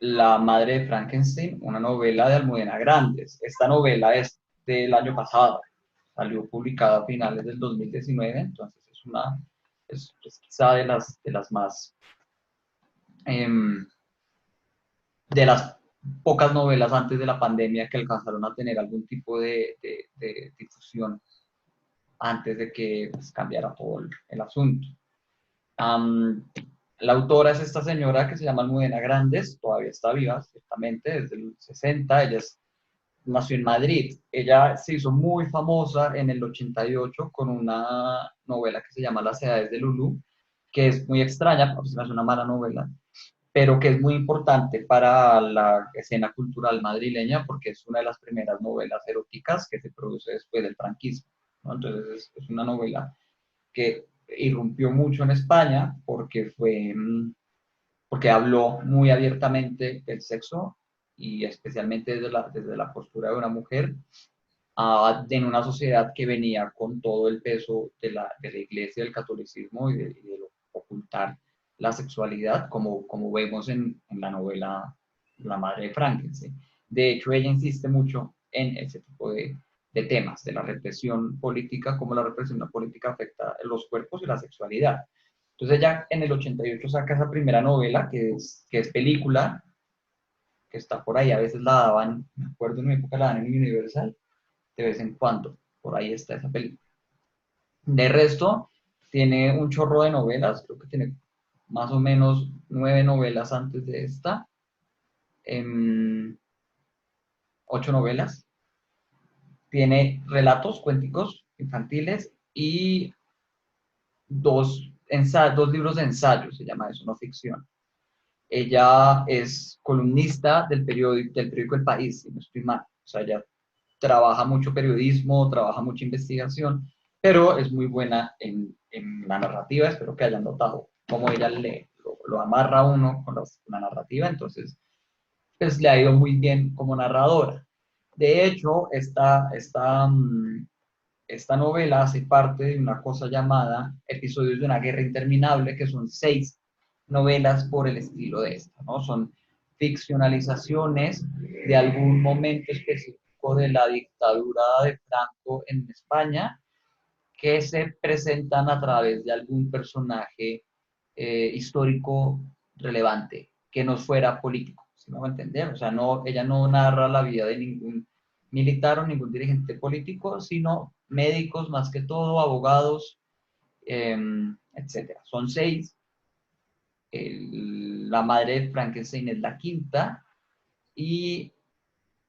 La madre de Frankenstein, una novela de Almudena Grandes. Esta novela es del año pasado, salió publicada a finales del 2019, entonces es quizá de las más, em, de las pocas novelas antes de la pandemia que alcanzaron a tener algún tipo de difusión antes de que pues, cambiara todo el asunto. Um, la autora es esta señora que se llama Almudena Grandes, todavía está viva, ciertamente, desde el 60. Nació en Madrid. Ella se hizo muy famosa en el 88 con una novela que se llama Las Edades de Lulú, que es muy extraña, pues es una mala novela, pero que es muy importante para la escena cultural madrileña porque es una de las primeras novelas eróticas que se produce después del franquismo, ¿no? Entonces es una novela que irrumpió mucho en España porque habló muy abiertamente del sexo y especialmente desde la postura de una mujer en una sociedad que venía con todo el peso de la iglesia, del catolicismo y de ocultar la sexualidad, como vemos en la novela La madre de Frankenstein. De hecho, ella insiste mucho en ese tipo de temas, de la represión política, cómo la represión política afecta los cuerpos y la sexualidad. Entonces ella en el 88 saca esa primera novela, que es película, que está por ahí, a veces la daban, me acuerdo en mi época la daban en Universal, de vez en cuando, por ahí está esa película. De resto, tiene un chorro de novelas, creo que tiene más o menos 9 novelas antes de esta, 8 novelas. Tiene relatos, cuenticos infantiles y dos libros de ensayo, se llama eso, no ficción. Ella es columnista del periódico El País, si no estoy mal. O sea, ella trabaja mucho periodismo, trabaja mucha investigación, pero es muy buena en la narrativa. Espero que hayan notado cómo ella lo amarra a uno con la narrativa, entonces pues le ha ido muy bien como narradora. De hecho, esta novela hace parte de una cosa llamada Episodios de una guerra interminable, que son 6 novelas por el estilo de esta, ¿no? Son ficcionalizaciones de algún momento específico de la dictadura de Franco en España que se presentan a través de algún personaje histórico relevante que no fuera político, ¿sí me va a entender? O sea, ella no narra la vida de ningún militar o ningún dirigente político, sino médicos más que todo, abogados, eh, etcétera. Son 6. La madre de Frankenstein es la quinta y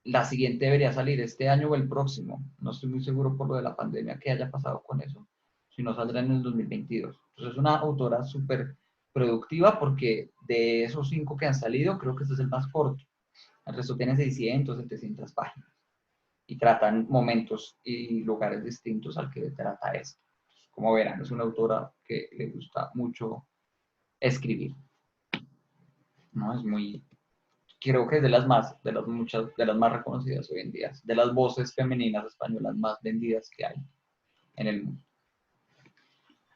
la siguiente debería salir este año o el próximo. No estoy muy seguro por lo de la pandemia que haya pasado con eso, si no saldrá en el 2022. Entonces es una autora súper productiva porque de esos 5 que han salido, creo que este es el más corto. El resto tiene 600, 700 páginas y tratan momentos y lugares distintos al que trata esto. Como verán, es una autora que le gusta mucho escribir, ¿no? Es muy, creo que es de las muchas, de las más reconocidas hoy en día, de las voces femeninas españolas más vendidas que hay en el mundo.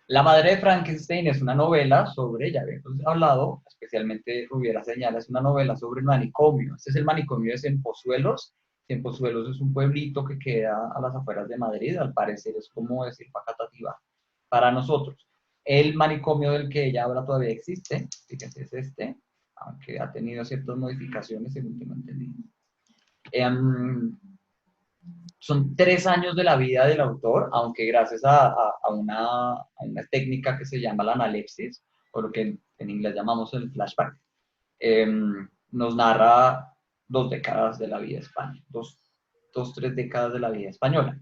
La madre de Frankenstein es una novela sobre, ya habíamos hablado, especialmente Rubiera señala, es una novela sobre el manicomio. Este es el manicomio de Cienpozuelos. Cienpozuelos es un pueblito que queda a las afueras de Madrid, al parecer es como decir Facatativá para nosotros. El manicomio del que ella habla todavía existe, fíjense, es este, aunque ha tenido ciertas modificaciones según tengo entendido. Son 3 años de la vida del autor, aunque gracias a una técnica que se llama la analepsis, o lo que en inglés llamamos el flashback, eh, nos narra 2 décadas de la vida española, 3 décadas de la vida española.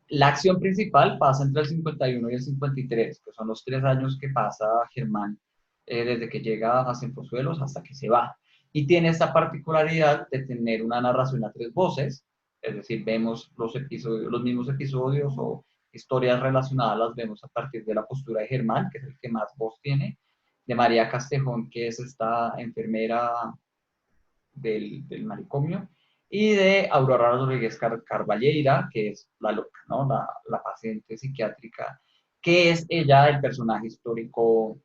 La acción principal pasa entre el 51 y el 53, que son los 3 años que pasa Germán desde que llega a Cienfuegos hasta que se va. Y tiene esta particularidad de tener una narración a 3 voces, es decir, vemos los mismos episodios o historias relacionadas las vemos a partir de la postura de Germán, que es el que más voz tiene, de María Castejón, que es esta enfermera del manicomio, y de Aurora Rodríguez Carballeira, que es la loca, ¿no? La paciente psiquiátrica, que es ella el personaje histórico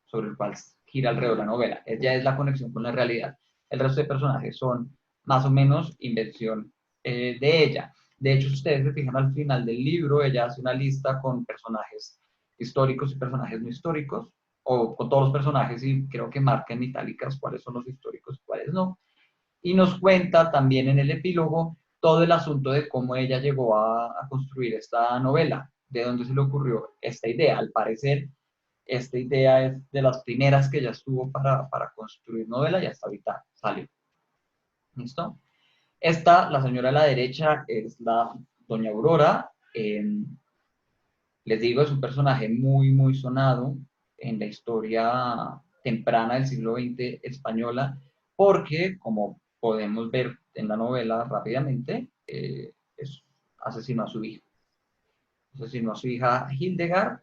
sobre el cual gira alrededor la novela. Ella es la conexión con la realidad. El resto de personajes son más o menos invención de ella. De hecho, si ustedes se fijan al final del libro, ella hace una lista con personajes históricos y personajes no históricos, o con todos los personajes, y creo que marca en itálicas cuáles son los históricos y cuáles no. Y nos cuenta también en el epílogo todo el asunto de cómo ella llegó a construir esta novela, de dónde se le ocurrió esta idea. Al parecer, esta idea es de las primeras que ella estuvo para construir novela y hasta ahorita salió. ¿Listo? Esta, la señora a la derecha, es la doña Aurora. Les digo, es un personaje muy, muy sonado en la historia temprana del siglo XX española, porque, como podemos ver en la novela rápidamente, asesinó a su hija. Asesinó a su hija Hildegard,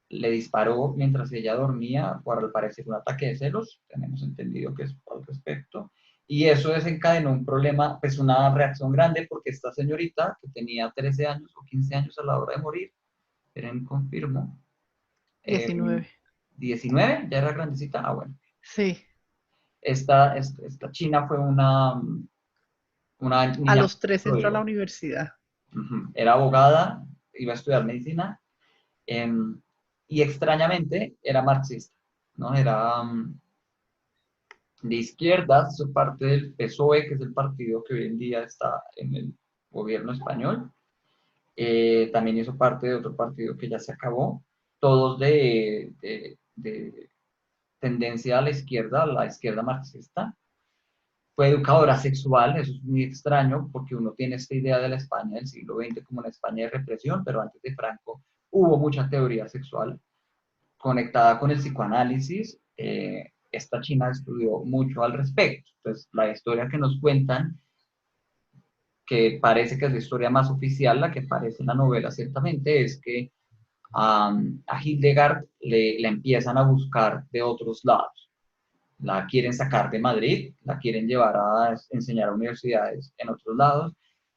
le disparó mientras ella dormía, por al parecer un ataque de celos, tenemos entendido que es al respecto, y eso desencadenó un problema, pues una reacción grande, porque esta señorita, que tenía 13 años o 15 años a la hora de morir, Eren confirmo, 19. 19, ya era grandecita, ah bueno. Sí. Esta china fue una A niña los 3 entró a la pródigo. universidad. Era abogada, iba a estudiar medicina, y extrañamente era marxista, ¿no? Era de izquierda, hizo parte del PSOE, que es el partido que hoy en día está en el gobierno español. También hizo parte de otro partido que ya se acabó, todos de tendencia a la izquierda marxista. Fue educadora sexual, eso es muy extraño, porque uno tiene esta idea de la España del siglo XX como una España de represión, pero antes de Franco hubo mucha teoría sexual conectada con el psicoanálisis. Esta china estudió mucho al respecto. Entonces, la historia que nos cuentan, que parece que es la historia más oficial, la que aparece en la novela ciertamente, es que a Hildegard la empiezan a buscar de otros lados. La quieren sacar de Madrid, la quieren llevar a enseñar a universidades en otros lados,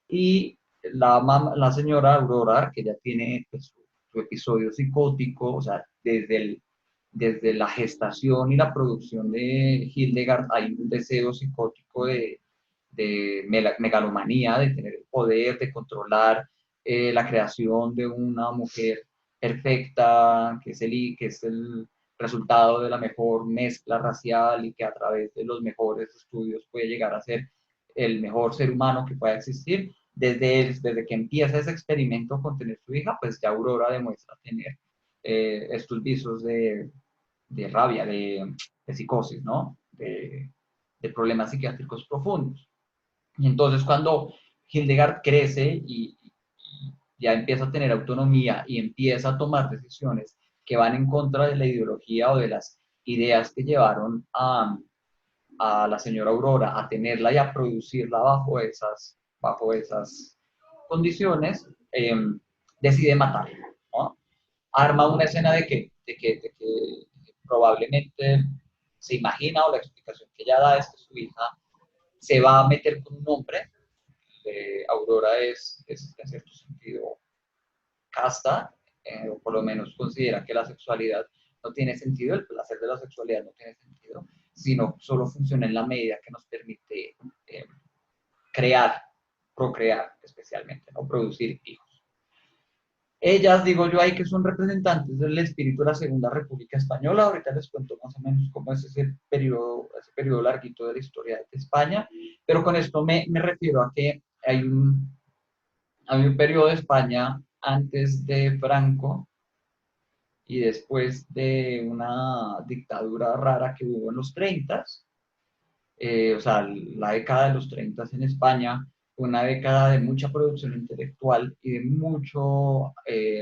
y la señora Aurora, que ya tiene pues, su episodio psicótico, o sea, desde la gestación y la producción de Hildegard hay un deseo psicótico de megalomanía, de tener el poder, de controlar la creación de una mujer perfecta, que es el resultado de la mejor mezcla racial y que a través de los mejores estudios puede llegar a ser el mejor ser humano que pueda existir. Desde que empieza ese experimento con tener su hija, pues ya Aurora demuestra tener estos visos de rabia, de psicosis, ¿no? De problemas psiquiátricos profundos. Y entonces cuando Hildegard crece y ya empieza a tener autonomía y empieza a tomar decisiones que van en contra de la ideología o de las ideas que llevaron a la señora Aurora a tenerla y a producirla bajo esas condiciones, decide matarla, ¿no? Arma una escena de que probablemente se imagina, o la explicación que ella da es que su hija se va a meter con un hombre. Aurora es en cierto sentido casta, o por lo menos considera que la sexualidad no tiene sentido, el placer de la sexualidad no tiene sentido, sino solo funciona en la medida que nos permite crear, procrear especialmente, ¿no? Producir hijos. Ellas, digo yo, ahí que son representantes del espíritu de la Segunda República Española. Ahorita les cuento más o menos cómo es ese periodo larguito de la historia de España, pero con esto me refiero a que hay un periodo de España antes de Franco y después de una dictadura rara que hubo en los 30, o sea, la década de los 30 en España, una década de mucha producción intelectual y de mucho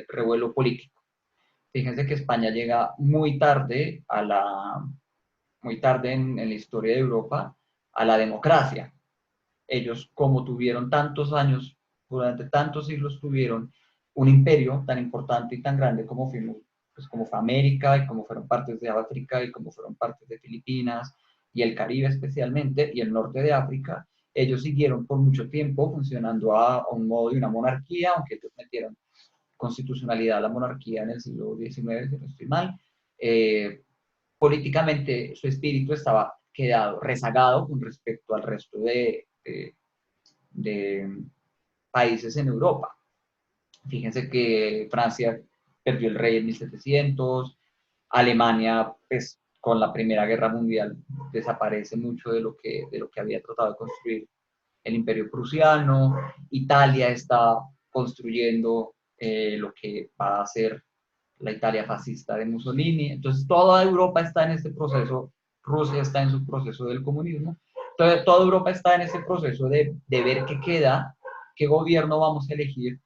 revuelo político. Fíjense que España llega muy tarde en la historia de Europa a la democracia. Ellos, como tuvieron tantos años, durante tantos siglos tuvieron un imperio tan importante y tan grande como pues como fue América, y como fueron partes de África, y como fueron partes de Filipinas, y el Caribe especialmente, y el norte de África. Ellos siguieron por mucho tiempo funcionando a un modo de una monarquía, aunque ellos metieron constitucionalidad a la monarquía en el siglo XIX, si no estoy mal, políticamente su espíritu estaba quedado rezagado con respecto al resto de países en Europa. Fíjense que Francia perdió el rey en 1700, Alemania, pues con la Primera Guerra Mundial, desaparece mucho de lo que había tratado de construir el Imperio Prusiano, Italia está construyendo lo que va a ser la Italia fascista de Mussolini, entonces toda Europa está en este proceso, Rusia está en su proceso del comunismo, toda Europa está en ese proceso de ver qué queda, qué gobierno vamos a elegir,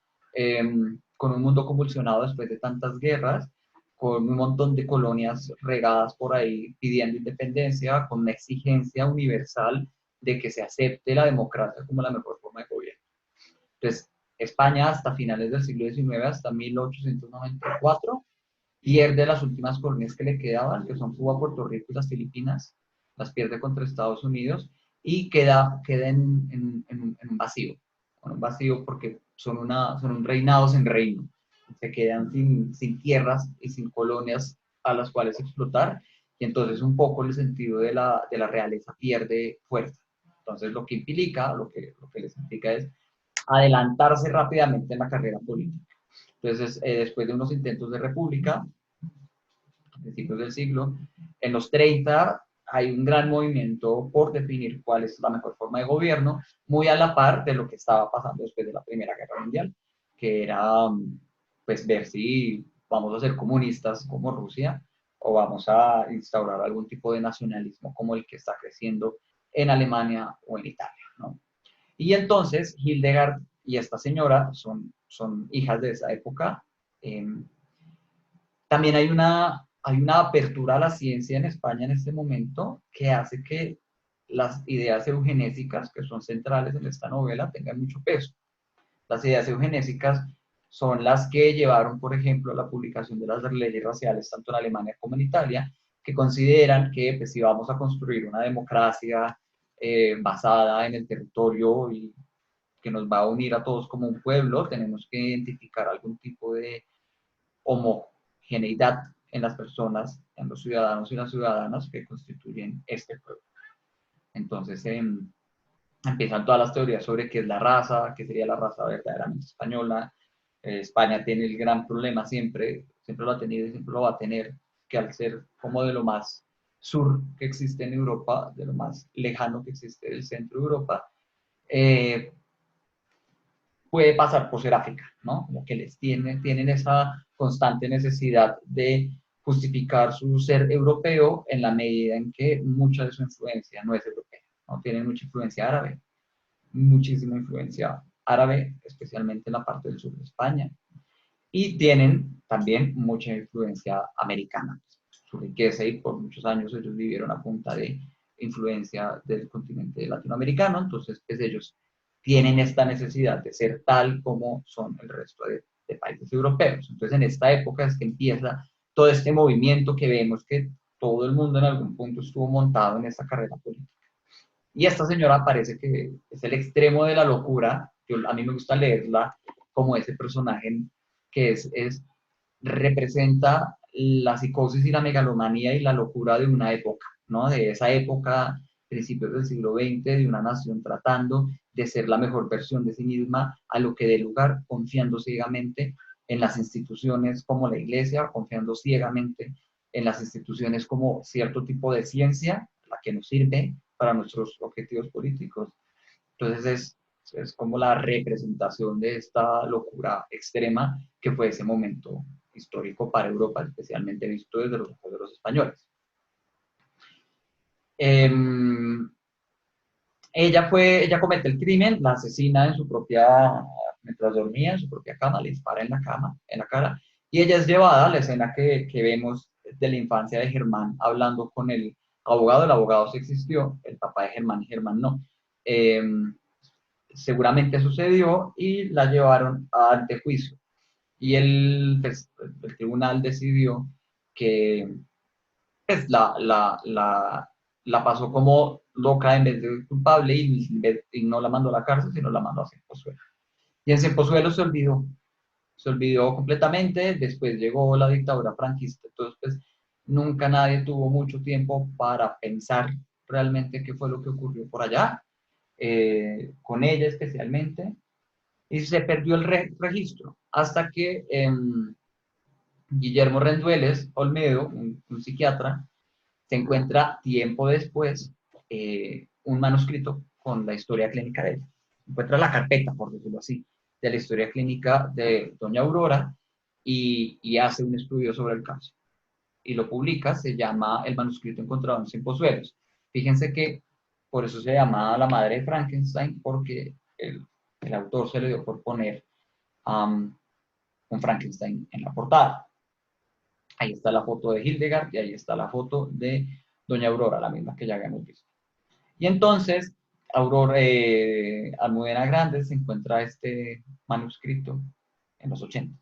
con un mundo convulsionado después de tantas guerras, con un montón de colonias regadas por ahí pidiendo independencia, con una exigencia universal de que se acepte la democracia como la mejor forma de gobierno. Entonces, España hasta finales del siglo XIX, hasta 1894, pierde las últimas colonias que le quedaban, que son Cuba, Puerto Rico y las Filipinas, las pierde contra Estados Unidos y queda en un vacío porque son un reinado sin reino, se quedan sin tierras y sin colonias a las cuales explotar, y entonces un poco el sentido de la realeza pierde fuerza. Entonces lo que implica, lo que les implica es adelantarse rápidamente en la carrera política. Entonces, después de unos intentos de república, a principios del siglo, en los 30 hay un gran movimiento por definir cuál es la mejor forma de gobierno, muy a la par de lo que estaba pasando después de la Primera Guerra Mundial, que era pues ver si vamos a ser comunistas como Rusia o vamos a instaurar algún tipo de nacionalismo como el que está creciendo en Alemania o en Italia, ¿no? Y entonces Hildegard y esta señora son hijas de esa época. Eh, También hay una apertura a la ciencia en España en este momento que hace que las ideas eugenésicas, que son centrales en esta novela, tengan mucho peso. Las ideas eugenésicas son las que llevaron, por ejemplo, a la publicación de las leyes raciales tanto en Alemania como en Italia, que consideran que pues, si vamos a construir una democracia basada en el territorio y que nos va a unir a todos como un pueblo, tenemos que identificar algún tipo de homogeneidad en las personas, en los ciudadanos y las ciudadanas que constituyen este pueblo. Entonces empiezan todas las teorías sobre qué es la raza, qué sería la raza verdaderamente española. España tiene el gran problema siempre lo ha tenido y siempre lo va a tener, que al ser como de lo más sur que existe en Europa, de lo más lejano que existe del centro de Europa, eh, puede pasar por ser África, ¿no? Como que tienen esa constante necesidad de justificar su ser europeo en la medida en que mucha de su influencia no es europea, ¿no? Tienen mucha influencia árabe, muchísima influencia árabe, especialmente en la parte del sur de España, y tienen también mucha influencia americana. Su riqueza y por muchos años ellos vivieron a punta de influencia del continente latinoamericano, entonces pues ellos tienen esta necesidad de ser tal como son el resto de países europeos. Entonces en esta época es que empieza todo este movimiento que vemos que todo el mundo en algún punto estuvo montado en esta carrera política. Y esta señora parece que es el extremo de la locura. A mí me gusta leerla como ese personaje que representa la psicosis y la megalomanía y la locura de una época, ¿no? De esa época, principios del siglo XX, de una nación tratando de ser la mejor versión de sí misma, a lo que dé lugar, confiando ciegamente en las instituciones como la iglesia, confiando ciegamente en las instituciones como cierto tipo de ciencia, la que nos sirve para nuestros objetivos políticos. Entonces es como la representación de esta locura extrema que fue ese momento histórico para Europa, especialmente visto desde los ojos de los españoles. Eh, ella comete el crimen, la asesina mientras dormía en su propia cama, le dispara en la cara, y ella es llevada a la escena que vemos de la infancia de Germán hablando con el abogado sí existió, el papá de Germán y Germán no. Seguramente sucedió y la llevaron ante juicio. Y el tribunal decidió que pues, la pasó como loca en vez de culpable y no la mandó a la cárcel, sino la mandó a Cienpozuelo. Y en Cienpozuelo se olvidó completamente, después llegó la dictadura franquista, entonces pues Nunca nadie tuvo mucho tiempo para pensar realmente qué fue lo que ocurrió por allá, con ella especialmente, y se perdió el registro hasta que Guillermo Rendueles Olmedo, un psiquiatra, se encuentra tiempo después un manuscrito con la historia clínica de ella. Encuentra la carpeta, por decirlo así, de la historia clínica de doña Aurora y hace un estudio sobre el caso. Y lo publica, se llama El manuscrito encontrado en 100 pozuelos. Fíjense que por eso se llama La madre de Frankenstein, porque el autor se le dio por poner un Frankenstein en la portada. Ahí está la foto de Hildegard y ahí está la foto de doña Aurora, la misma que ya habíamos visto. Y entonces, Aurora, Almudena Grandes se encuentra este manuscrito en los 80,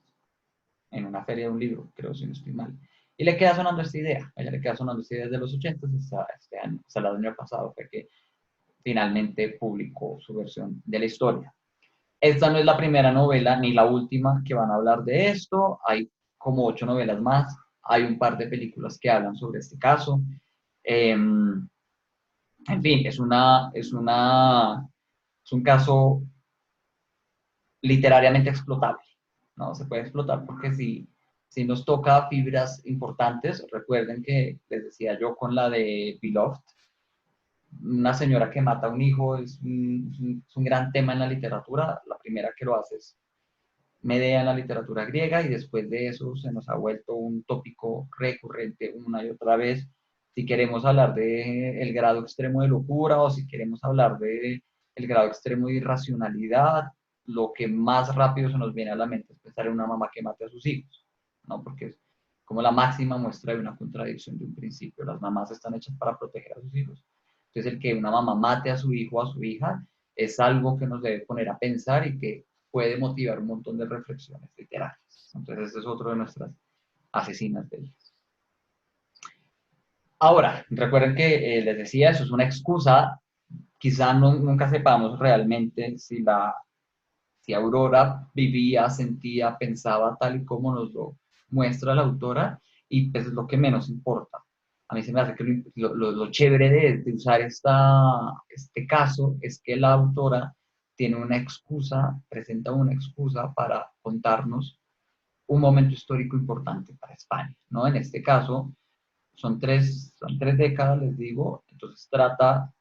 en una feria de un libro, creo, si no estoy mal. Y le queda sonando esta idea, a ella le queda sonando esta idea desde los 80 hasta este año, hasta el año pasado, fue que finalmente publicó su versión de la historia. Esta no es la primera novela ni la última que van a hablar de esto, hay como 8 novelas más, hay un par de películas que hablan sobre este caso. En fin, es un caso literariamente explotable, ¿no? Se puede explotar porque si nos toca fibras importantes, recuerden que les decía yo con la de Beloved, una señora que mata a un hijo es un gran tema en la literatura. La primera que lo hace es Medea en la literatura griega y después de eso se nos ha vuelto un tópico recurrente una y otra vez. Si queremos hablar de el grado extremo de locura o si queremos hablar de el grado extremo de irracionalidad, lo que más rápido se nos viene a la mente es pensar en una mamá que mate a sus hijos, ¿no? Porque es como la máxima muestra de una contradicción de un principio. Las mamás están hechas para proteger a sus hijos. Entonces, el que una mamá mate a su hijo o a su hija es algo que nos debe poner a pensar y que puede motivar un montón de reflexiones literarias. Entonces, este es otro de nuestras asesinas de hijas. Ahora, recuerden que les decía, eso es una excusa. Quizá nunca sepamos realmente si Aurora vivía, sentía, pensaba tal y como nos lo muestra la autora, y pues es lo que menos importa. A mí se me hace que lo chévere de usar este caso es que la autora tiene una excusa, presenta una excusa para contarnos un momento histórico importante para España, ¿no? En este caso, son tres décadas, les digo, entonces trata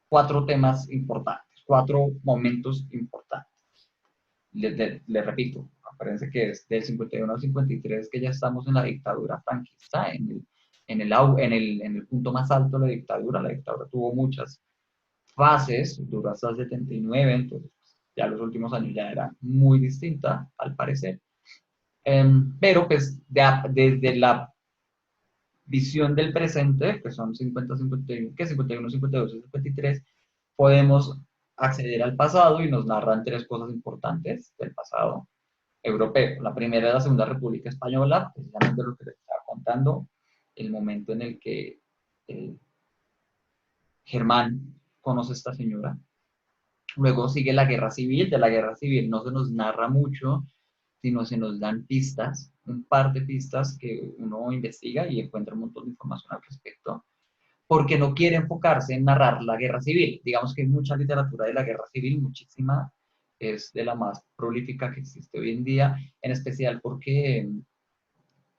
4 temas importantes, 4 momentos importantes. Les repito, acuérdense que es del 51 al 53 que ya estamos en la dictadura franquista, en el punto más alto de la dictadura tuvo muchas fases, duró hasta el 79, entonces ya los últimos años ya era muy distinta, al parecer. Pero pues desde la visión del presente, que son 50, 51, que 51, 52 y 53, podemos acceder al pasado y nos narran 3 cosas importantes del pasado europeo. La primera es la Segunda República Española, precisamente lo que les estaba contando, el momento en el que Germán conoce a esta señora. Luego sigue la Guerra Civil. De la Guerra Civil no se nos narra mucho, sino se nos dan pistas, un par de pistas que uno investiga y encuentra un montón de información al respecto, porque no quiere enfocarse en narrar la guerra civil. Digamos que hay mucha literatura de la guerra civil, muchísima, es de la más prolífica que existe hoy en día, en especial porque,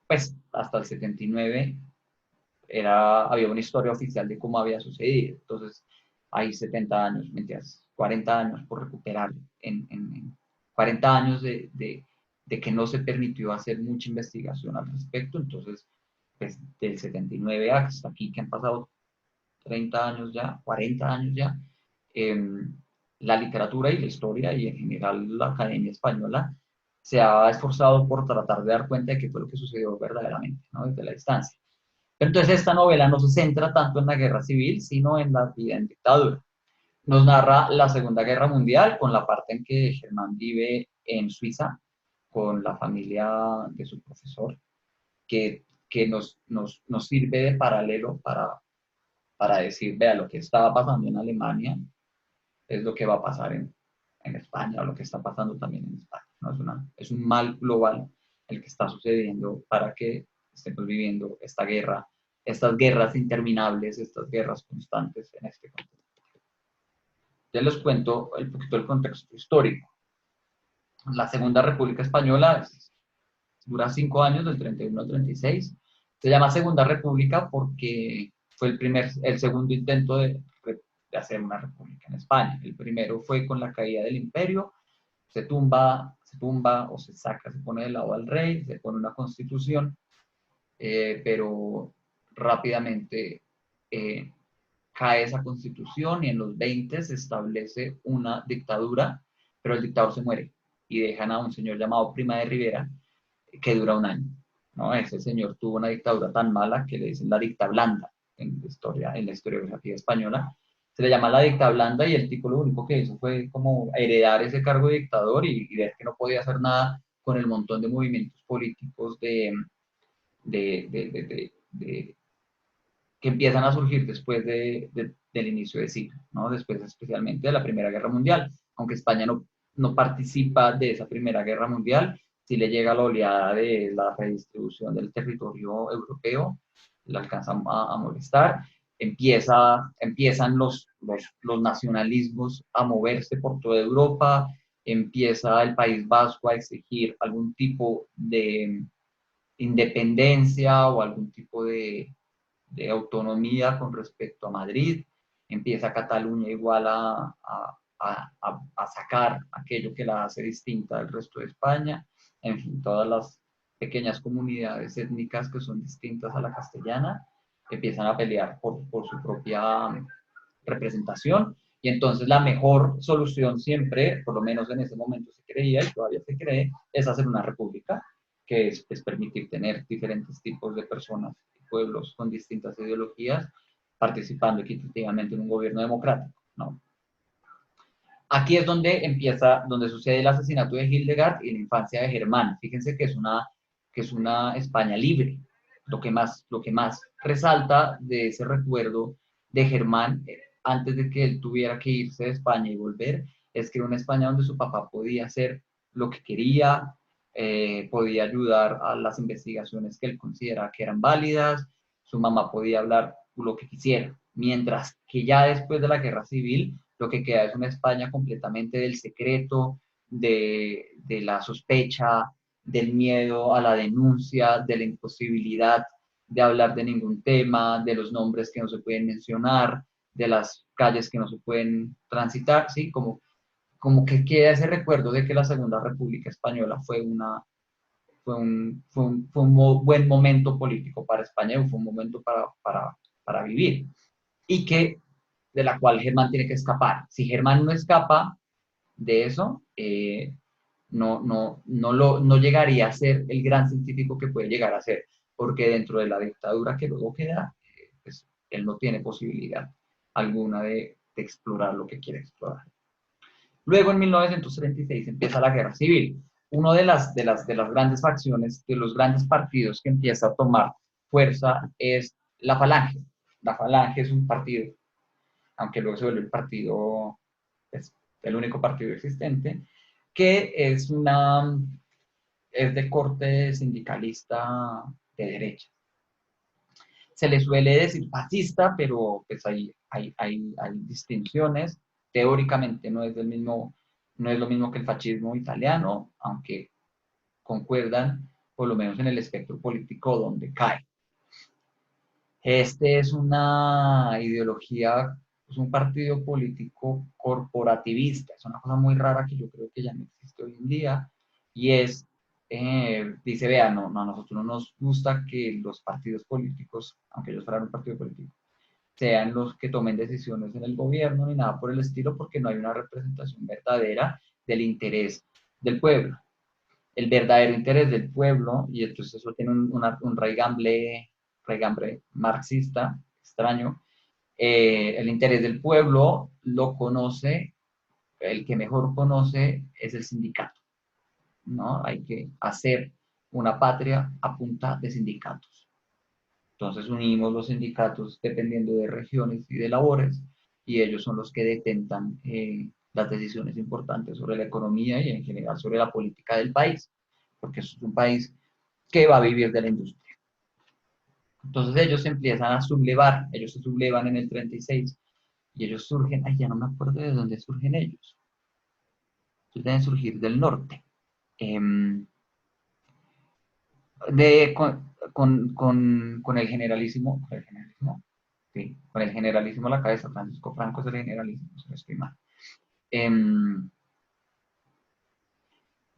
pues, hasta el 79 había una historia oficial de cómo había sucedido. Entonces, hay 70 años, mentiras, 40 años por recuperar, en 40 años de que no se permitió hacer mucha investigación al respecto. Entonces, pues, del 79 hasta aquí, que han pasado 30 años ya, 40 años ya, eh, la literatura y la historia y en general la Academia Española se ha esforzado por tratar de dar cuenta de qué fue lo que sucedió verdaderamente, ¿no? Desde la distancia. Pero entonces esta novela no se centra tanto en la guerra civil, sino en la vida en dictadura. Nos narra la Segunda Guerra Mundial con la parte en que Germán vive en Suiza con la familia de su profesor, que nos sirve de paralelo para decir, vea, lo que estaba pasando en Alemania es lo que va a pasar en España, o lo que está pasando también en España, ¿no? Es un mal global el que está sucediendo para que estemos viviendo esta guerra, estas guerras interminables, estas guerras constantes en este contexto. Ya les cuento un poquito el contexto histórico. La Segunda República Española dura 5 años, del 31 al 36. Se llama Segunda República porque fue el segundo intento de hacer una república en España. El primero fue con la caída del imperio, se tumba o se saca, se pone del lado al rey, se pone una constitución, pero rápidamente cae esa constitución y en los 20 se establece una dictadura, pero el dictador se muere y dejan a un señor llamado Prima de Rivera que dura un año, ¿no? Ese señor tuvo una dictadura tan mala que le dicen la dicta blanda en la historiografía española. Se le llama la dicta blanda y el tipo lo único que hizo fue como heredar ese cargo de dictador y ver que no podía hacer nada con el montón de movimientos políticos que empiezan a surgir después del inicio de siglo, ¿no? Después especialmente de la Primera Guerra Mundial. Aunque España no participa de esa Primera Guerra Mundial, sí le llega la oleada de la redistribución del territorio europeo, le alcanza a molestar, empiezan los nacionalismos a moverse por toda Europa, empieza el País Vasco a exigir algún tipo de independencia o algún tipo de autonomía con respecto a Madrid, empieza Cataluña igual a sacar aquello que la hace distinta del resto de España, en fin, todas las pequeñas comunidades étnicas que son distintas a la castellana empiezan a pelear por su propia representación, y entonces la mejor solución siempre, por lo menos en ese momento se creía y todavía se cree, es hacer una república, que es permitir tener diferentes tipos de personas y pueblos con distintas ideologías participando equitativamente en un gobierno democrático, ¿no? Aquí es donde sucede el asesinato de Hildegard y la infancia de Germán. Fíjense que es una España libre. Lo que más resalta de ese recuerdo de Germán, antes de que él tuviera que irse de España y volver, es que era una España donde su papá podía hacer lo que quería, podía ayudar a las investigaciones que él consideraba que eran válidas, su mamá podía hablar lo que quisiera, mientras que ya después de la guerra civil, lo que queda es una España completamente del secreto, de la sospecha, del miedo a la denuncia, de la imposibilidad de hablar de ningún tema, de los nombres que no se pueden mencionar, de las calles que no se pueden transitar, ¿sí? Como que queda ese recuerdo de que la Segunda República Española fue un buen momento político para España, fue un momento para vivir, y que de la cual Germán tiene que escapar. Si Germán no escapa de eso, no llegaría a ser el gran científico que puede llegar a ser, porque dentro de la dictadura que luego queda, pues, él no tiene posibilidad alguna de explorar lo que quiere explorar. Luego, en 1936, empieza la guerra civil. Uno de las grandes facciones, de los grandes partidos que empieza a tomar fuerza es la Falange. La Falange es un partido, aunque luego se vuelve el partido, es el único partido existente, que es de corte sindicalista de derecha. Se le suele decir fascista, pero pues hay distinciones. Teóricamente no es lo mismo que el fascismo italiano, aunque concuerdan por lo menos en el espectro político donde cae. Este es una ideología, es un partido político corporativista, es una cosa muy rara que yo creo que ya no existe hoy en día, y dice, vean, a nosotros no nos gusta que los partidos políticos, aunque ellos fueran un partido político, sean los que tomen decisiones en el gobierno ni nada por el estilo, porque no hay una representación verdadera del interés del pueblo. El verdadero interés del pueblo, y entonces eso tiene un raigambre marxista extraño, el interés del pueblo lo conoce, el que mejor conoce es el sindicato, ¿no? Hay que hacer una patria a punta de sindicatos. Entonces unimos los sindicatos dependiendo de regiones y de labores, y ellos son los que detentan las decisiones importantes sobre la economía y en general sobre la política del país, porque es un país que va a vivir de la industria. Entonces ellos se empiezan a sublevar, ellos se sublevan en el 36 y ellos surgen, ay, ya no me acuerdo de dónde surgen ellos. Ellos deben surgir del norte. Em, con el generalísimo, sí, con el generalísimo a la cabeza, Francisco Franco es el generalísimo, si no estoy mal.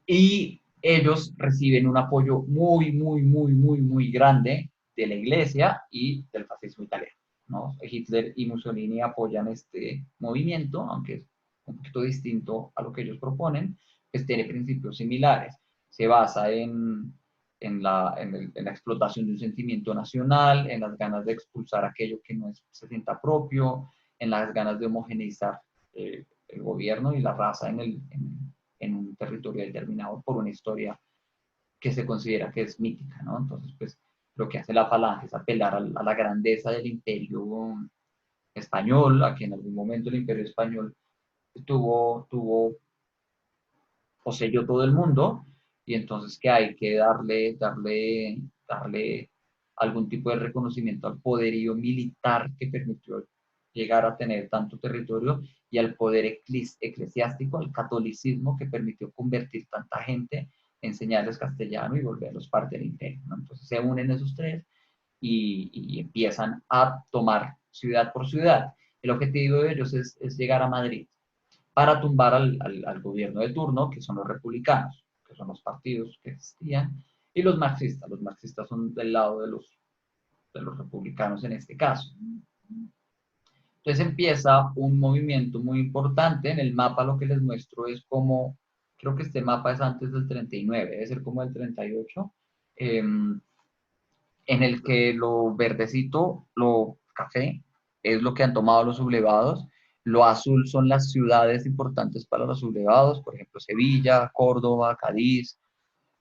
Y ellos reciben un apoyo muy, muy, muy, muy, muy grande de la iglesia y del fascismo italiano, ¿no? Hitler y Mussolini apoyan este movimiento, aunque es un poquito distinto a lo que ellos proponen, pues tiene principios similares. Se basa en la explotación de un sentimiento nacional, en las ganas de expulsar aquello que no se sienta propio, en las ganas de homogeneizar el gobierno y la raza en un territorio determinado por una historia que se considera que es mítica, ¿no? Entonces, pues, lo que hace la falange es apelar a la grandeza del imperio español, a que en algún momento el imperio español poseyó todo el mundo, y entonces que hay que darle algún tipo de reconocimiento al poderío militar que permitió llegar a tener tanto territorio y al poder eclesiástico, al catolicismo que permitió convertir tanta gente en señales castellano y volverlos parte del imperio, ¿no? Entonces se unen esos tres y empiezan a tomar ciudad por ciudad. El objetivo de ellos es llegar a Madrid para tumbar al gobierno de turno, que son los republicanos, que son los partidos que existían, y los marxistas. Los marxistas son del lado de los republicanos en este caso. Entonces empieza un movimiento muy importante. En el mapa lo que les muestro es como, creo que este mapa es antes del 39, debe ser como el 38, en el que lo verdecito, lo café, es lo que han tomado los sublevados. Lo azul son las ciudades importantes para los sublevados, por ejemplo, Sevilla, Córdoba, Cádiz,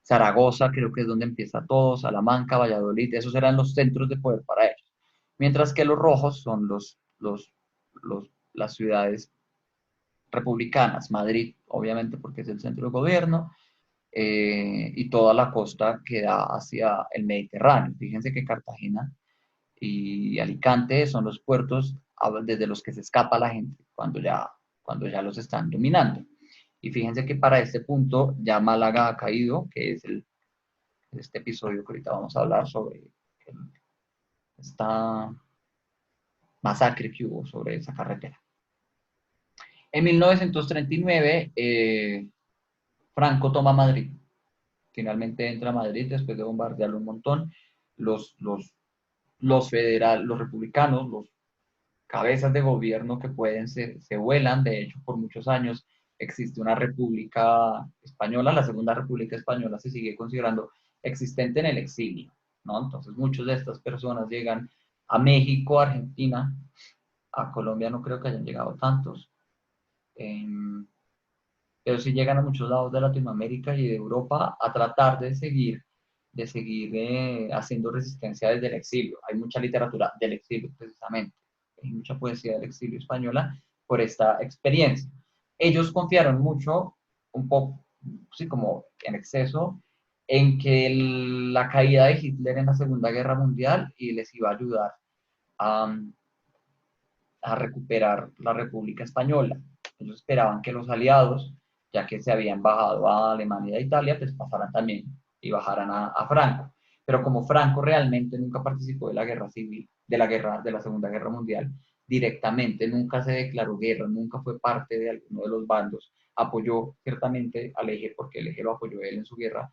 Zaragoza, creo que es donde empieza todo, Salamanca, Valladolid, esos eran los centros de poder para ellos. Mientras que los rojos son las ciudades republicanas, Madrid, obviamente, porque es el centro de gobierno, y toda la costa que da hacia el Mediterráneo. Fíjense que Cartagena y Alicante son los puertos desde los que se escapa la gente cuando ya los están dominando. Y fíjense que para este punto ya Málaga ha caído, que es este episodio que ahorita vamos a hablar sobre esta masacre que hubo sobre esa carretera. En 1939, Franco toma Madrid. Finalmente entra a Madrid después de bombardearlo un montón. Los republicanos, los cabezas de gobierno que pueden ser, se vuelan. De hecho, por muchos años existe una república española, la Segunda República Española se sigue considerando existente en el exilio, ¿no? Entonces, muchas de estas personas llegan a México, a Argentina, a Colombia no creo que hayan llegado tantos, pero sí llegan a muchos lados de Latinoamérica y de Europa a tratar de seguir haciendo resistencia desde el exilio. Hay mucha literatura del exilio, precisamente. Hay mucha poesía del exilio española por esta experiencia. Ellos confiaron mucho, un poco, sí, como en exceso, en que la caída de Hitler en la Segunda Guerra Mundial y les iba a ayudar a, a recuperar la República Española. Ellos esperaban que los aliados, ya que se habían bajado a Alemania e Italia, pues pasaran también y bajaran a Franco. Pero como Franco realmente nunca participó de la guerra civil, de la Segunda Guerra Mundial, directamente, nunca se declaró guerra, nunca fue parte de alguno de los bandos, apoyó ciertamente al eje, porque el eje lo apoyó él en su guerra,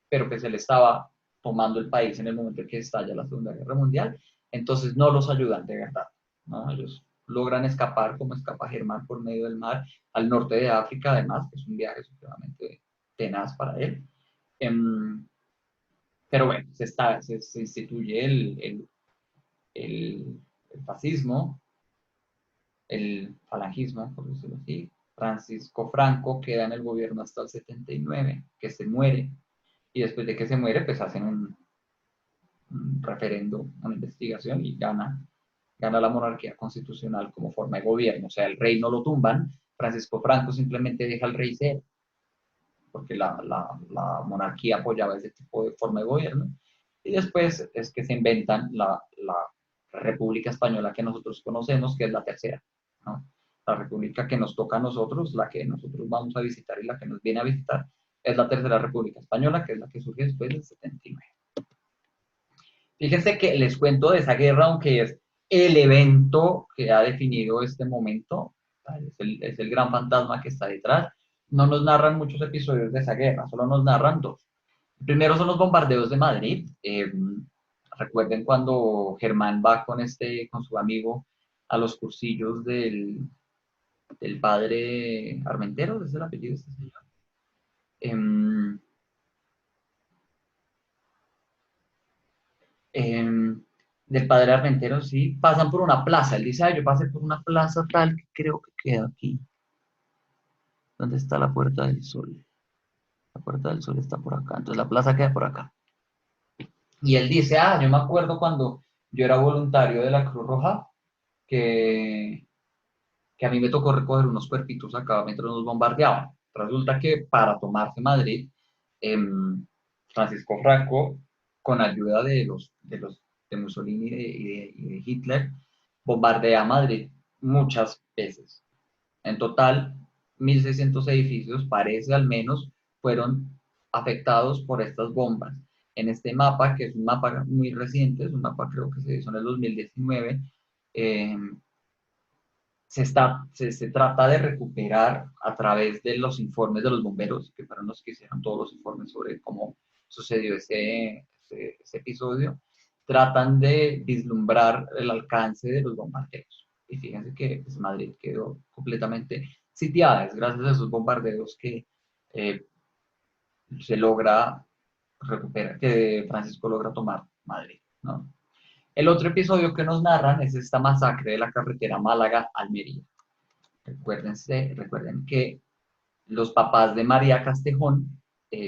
pero pues él estaba tomando el país en el momento en que estalla la Segunda Guerra Mundial, entonces no los ayudan de verdad, ¿no? Ellos logran escapar como escapa Germán por medio del mar al norte de África, además, que es un viaje supremamente tenaz para él. Pero bueno, se instituye el fascismo, el falangismo, por decirlo así. Francisco Franco queda en el gobierno hasta el 79, que se muere, y después de que se muere, pues hacen un referendo, una investigación y gana la monarquía constitucional como forma de gobierno. O sea, el rey no lo tumban, Francisco Franco simplemente deja al rey ser, porque la monarquía apoyaba ese tipo de forma de gobierno. Y después es que se inventan la la República Española que nosotros conocemos, que es la tercera, ¿no? La república que nos toca a nosotros, la que nosotros vamos a visitar y la que nos viene a visitar, es la tercera República Española, que es la que surge después del 79. Fíjense que les cuento de esa guerra, aunque es el evento que ha definido este momento, es el gran fantasma que está detrás. No nos narran muchos episodios de esa guerra, solo nos narran dos. El primero son los bombardeos de Madrid. Recuerden cuando Germán va con su amigo a los cursillos del padre Armentero, ¿es el apellido de este señor? Del padre Armentero, sí, pasan por una plaza. Él dice, yo pasé por una plaza tal que creo que queda aquí. ¿Dónde está la Puerta del Sol? La Puerta del Sol está por acá. Entonces la plaza queda por acá. Y él dice, yo me acuerdo cuando yo era voluntario de la Cruz Roja, que, que a mí me tocó recoger unos cuerpitos acá mientras nos bombardeaban. Resulta que para tomarse Madrid, Francisco Franco, con ayuda de Mussolini y de Hitler, bombardea Madrid muchas veces. En total, 1.600 edificios, parece al menos, fueron afectados por estas bombas. En este mapa, que es un mapa muy reciente, es un mapa creo que se hizo en el 2019, eh, se trata de recuperar a través de los informes de los bomberos, que fueron los que hicieron todos los informes sobre cómo sucedió ese episodio, tratan de vislumbrar el alcance de los bombardeos. Y fíjense que pues, Madrid quedó completamente sitiada, es gracias a esos bombardeos que eh, se logra recuperar, que Francisco logra tomar Madrid, ¿no? El otro episodio que nos narran es esta masacre de la carretera Málaga-Almería. Recuerden que los papás de María Castejón,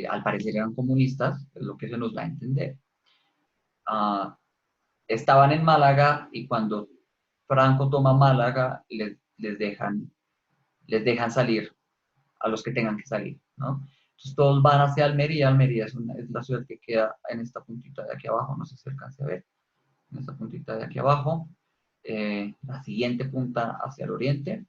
al parecer eran comunistas, es lo que se nos va a entender. Estaban en Málaga y cuando Franco toma Málaga, les dejan salir a los que tengan que salir, ¿no? Entonces todos van hacia Almería. Almería es la ciudad que queda en esta puntita de aquí abajo, no sé si alcance a ver, en esta puntita de aquí abajo, la siguiente punta hacia el oriente,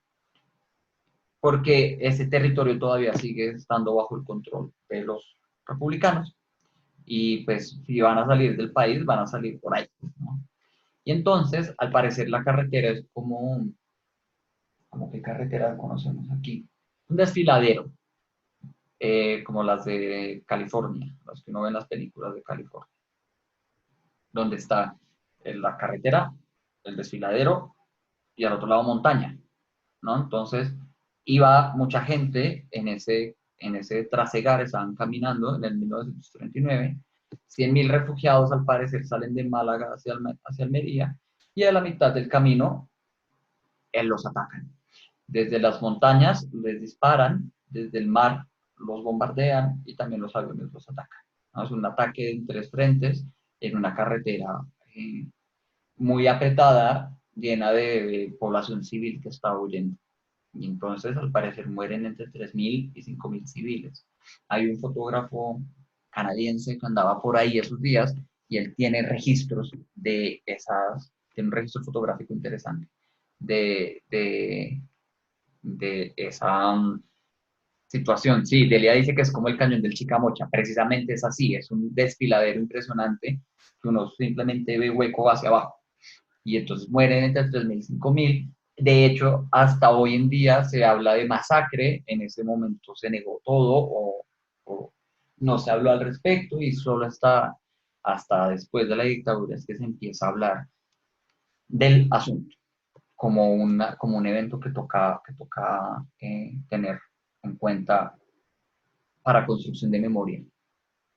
porque ese territorio todavía sigue estando bajo el control de los republicanos. Y pues si van a salir del país, van a salir por ahí, ¿no? Y entonces, al parecer, la carretera es como qué carretera conocemos aquí, un desfiladero, como las de California, las que uno ve en las películas de California, donde está la carretera, el desfiladero y al otro lado montaña, ¿no? Entonces, iba mucha gente en ese trasegar, estaban caminando en el 1939. 100.000 refugiados al parecer salen de Málaga hacia Almería y a la mitad del camino los atacan. Desde las montañas les disparan, desde el mar los bombardean y también los aviones los atacan, ¿no? Es un ataque en tres frentes en una carretera muy apretada, llena de población civil que está huyendo. Y entonces, al parecer, mueren entre 3.000 y 5.000 civiles. Hay un fotógrafo canadiense que andaba por ahí esos días y él tiene registros tiene un registro fotográfico interesante de esa situación. Sí, Delia dice que es como el cañón del Chicamocha, precisamente es así, es un desfiladero impresionante que uno simplemente ve hueco hacia abajo. Y entonces mueren entre 3.000 y 5.000. De hecho, hasta hoy en día se habla de masacre, en ese momento se negó todo o no se habló al respecto y solo hasta después de la dictadura es que se empieza a hablar del asunto como un evento que toca tener en cuenta para construcción de memoria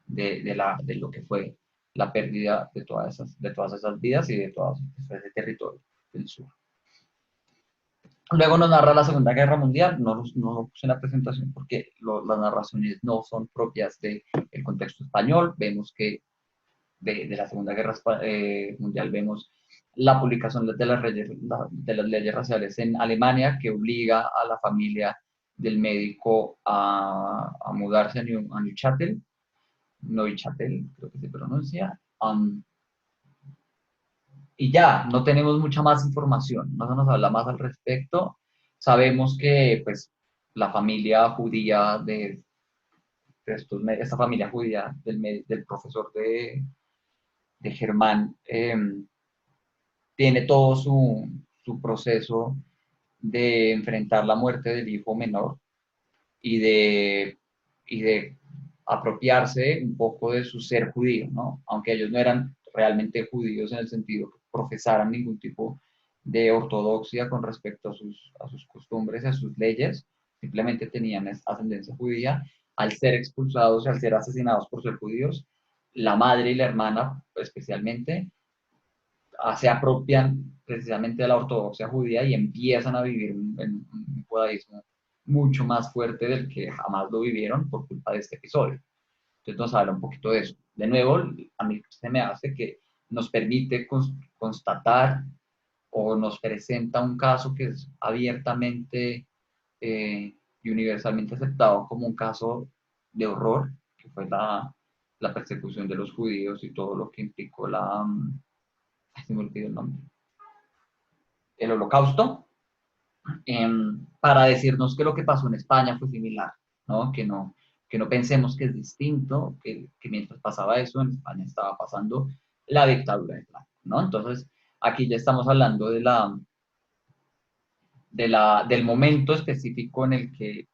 de lo que fue la pérdida de todas esas vidas y de todo ese territorio del sur. Luego nos narra la Segunda Guerra Mundial, no lo puse en la presentación porque las narraciones no son propias del contexto español. Vemos que de la Segunda Guerra Mundial vemos la publicación de las leyes raciales en Alemania, que obliga a la familia del médico a mudarse a Neuchâtel, Neuchâtel, creo que se pronuncia, y ya, no tenemos mucha más información, no se nos habla más al respecto. Sabemos que pues la familia judía esta familia judía del profesor de Germán tiene todo su proceso de enfrentar la muerte del hijo menor y de apropiarse un poco de su ser judío, ¿no? Aunque ellos no eran realmente judíos en el sentido que profesaran ningún tipo de ortodoxia con respecto a sus costumbres y a sus leyes, simplemente tenían ascendencia judía. Al ser expulsados y al ser asesinados por ser judíos, la madre y la hermana especialmente se apropian precisamente de la ortodoxia judía y empiezan a vivir un judaísmo mucho más fuerte del que jamás lo vivieron por culpa de este episodio. Entonces nos habla un poquito de eso. De nuevo, a mí se me hace que nos permite constatar o nos presenta un caso que es abiertamente y universalmente aceptado como un caso de horror, que fue la persecución de los judíos y todo lo que implicó se me olvidó el nombre, el holocausto, para decirnos que lo que pasó en España fue similar, ¿no? Que no pensemos que es distinto, que mientras pasaba eso en España estaba pasando la dictadura de Franco, ¿no? Entonces, aquí ya estamos hablando del momento específico en el que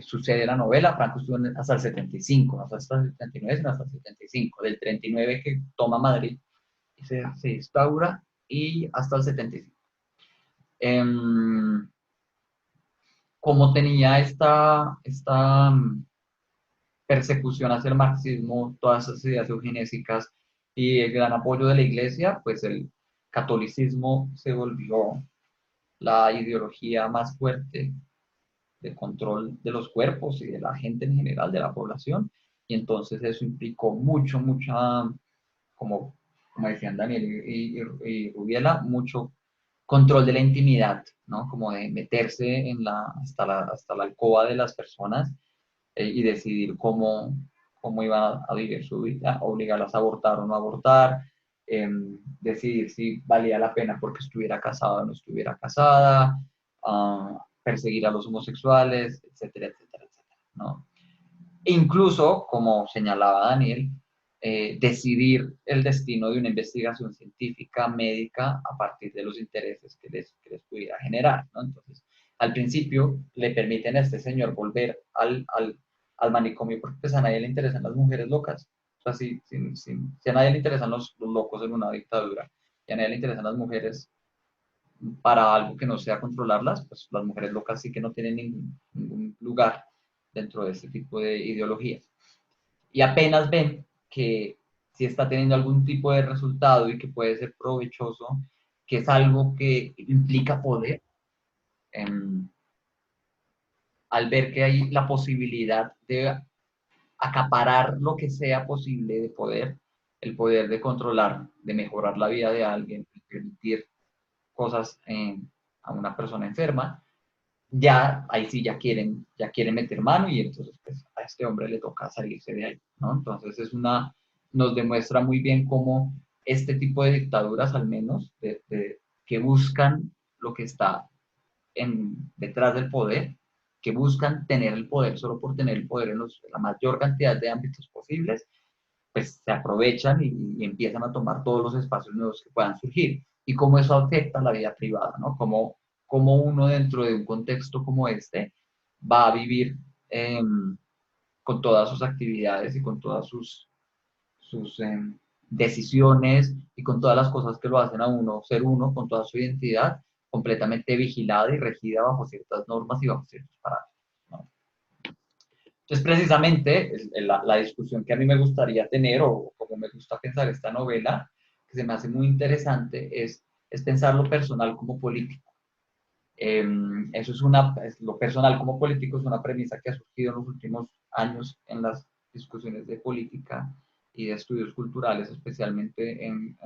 sucede la novela. Franco estuvo hasta el 75, no hasta el 79, sino hasta el 75, del 39 que toma Madrid y se instaura y hasta el 75. Como tenía esta persecución hacia el marxismo, todas esas ideas eugenésicas y el gran apoyo de la iglesia, pues el catolicismo se volvió la ideología más fuerte de control de los cuerpos y de la gente en general, de la población, y entonces eso implicó mucha, como, como decían Daniel y Rubiela, mucho control de la intimidad, ¿no? Como de meterse hasta la alcoba de las personas y decidir cómo iban a vivir su vida, obligarlas a abortar o no abortar, decidir si valía la pena porque estuviera casada o no estuviera casada, perseguir a los homosexuales, etcétera, etcétera, etcétera, ¿no? E incluso, como señalaba Daniel, decidir el destino de una investigación científica, médica, a partir de los intereses que les pudiera generar, ¿no? Entonces, al principio le permiten a este señor volver al manicomio porque pues, a nadie le interesan las mujeres locas. O sea, si a nadie le interesan los locos en una dictadura y a nadie le interesan las mujeres para algo que no sea controlarlas, pues las mujeres locas sí que no tienen ningún lugar dentro de este tipo de ideologías. Y apenas ven que si está teniendo algún tipo de resultado y que puede ser provechoso, que es algo que implica poder, eh, al ver que hay la posibilidad de acaparar lo que sea posible de poder, el poder de controlar, de mejorar la vida de alguien, de permitir cosas a una persona enferma, ya ahí sí ya quieren meter mano y entonces pues, a este hombre le toca salirse de ahí, ¿no? Entonces nos demuestra muy bien cómo este tipo de dictaduras, al menos, que buscan lo que está detrás del poder, que buscan tener el poder solo por tener el poder en la mayor cantidad de ámbitos posibles, pues se aprovechan y empiezan a tomar todos los espacios nuevos que puedan surgir. Y cómo eso afecta la vida privada, ¿no? Cómo uno dentro de un contexto como este va a vivir eh, con todas sus actividades y con todas sus decisiones y con todas las cosas que lo hacen a uno ser uno, con toda su identidad, completamente vigilada y regida bajo ciertas normas y bajo ciertos parámetros, ¿no? Entonces, precisamente, la discusión que a mí me gustaría tener, o como me gusta pensar esta novela, que se me hace muy interesante, es pensar lo personal como político. Eso lo personal como político es una premisa que ha surgido en los últimos años en las discusiones de política y de estudios culturales, especialmente en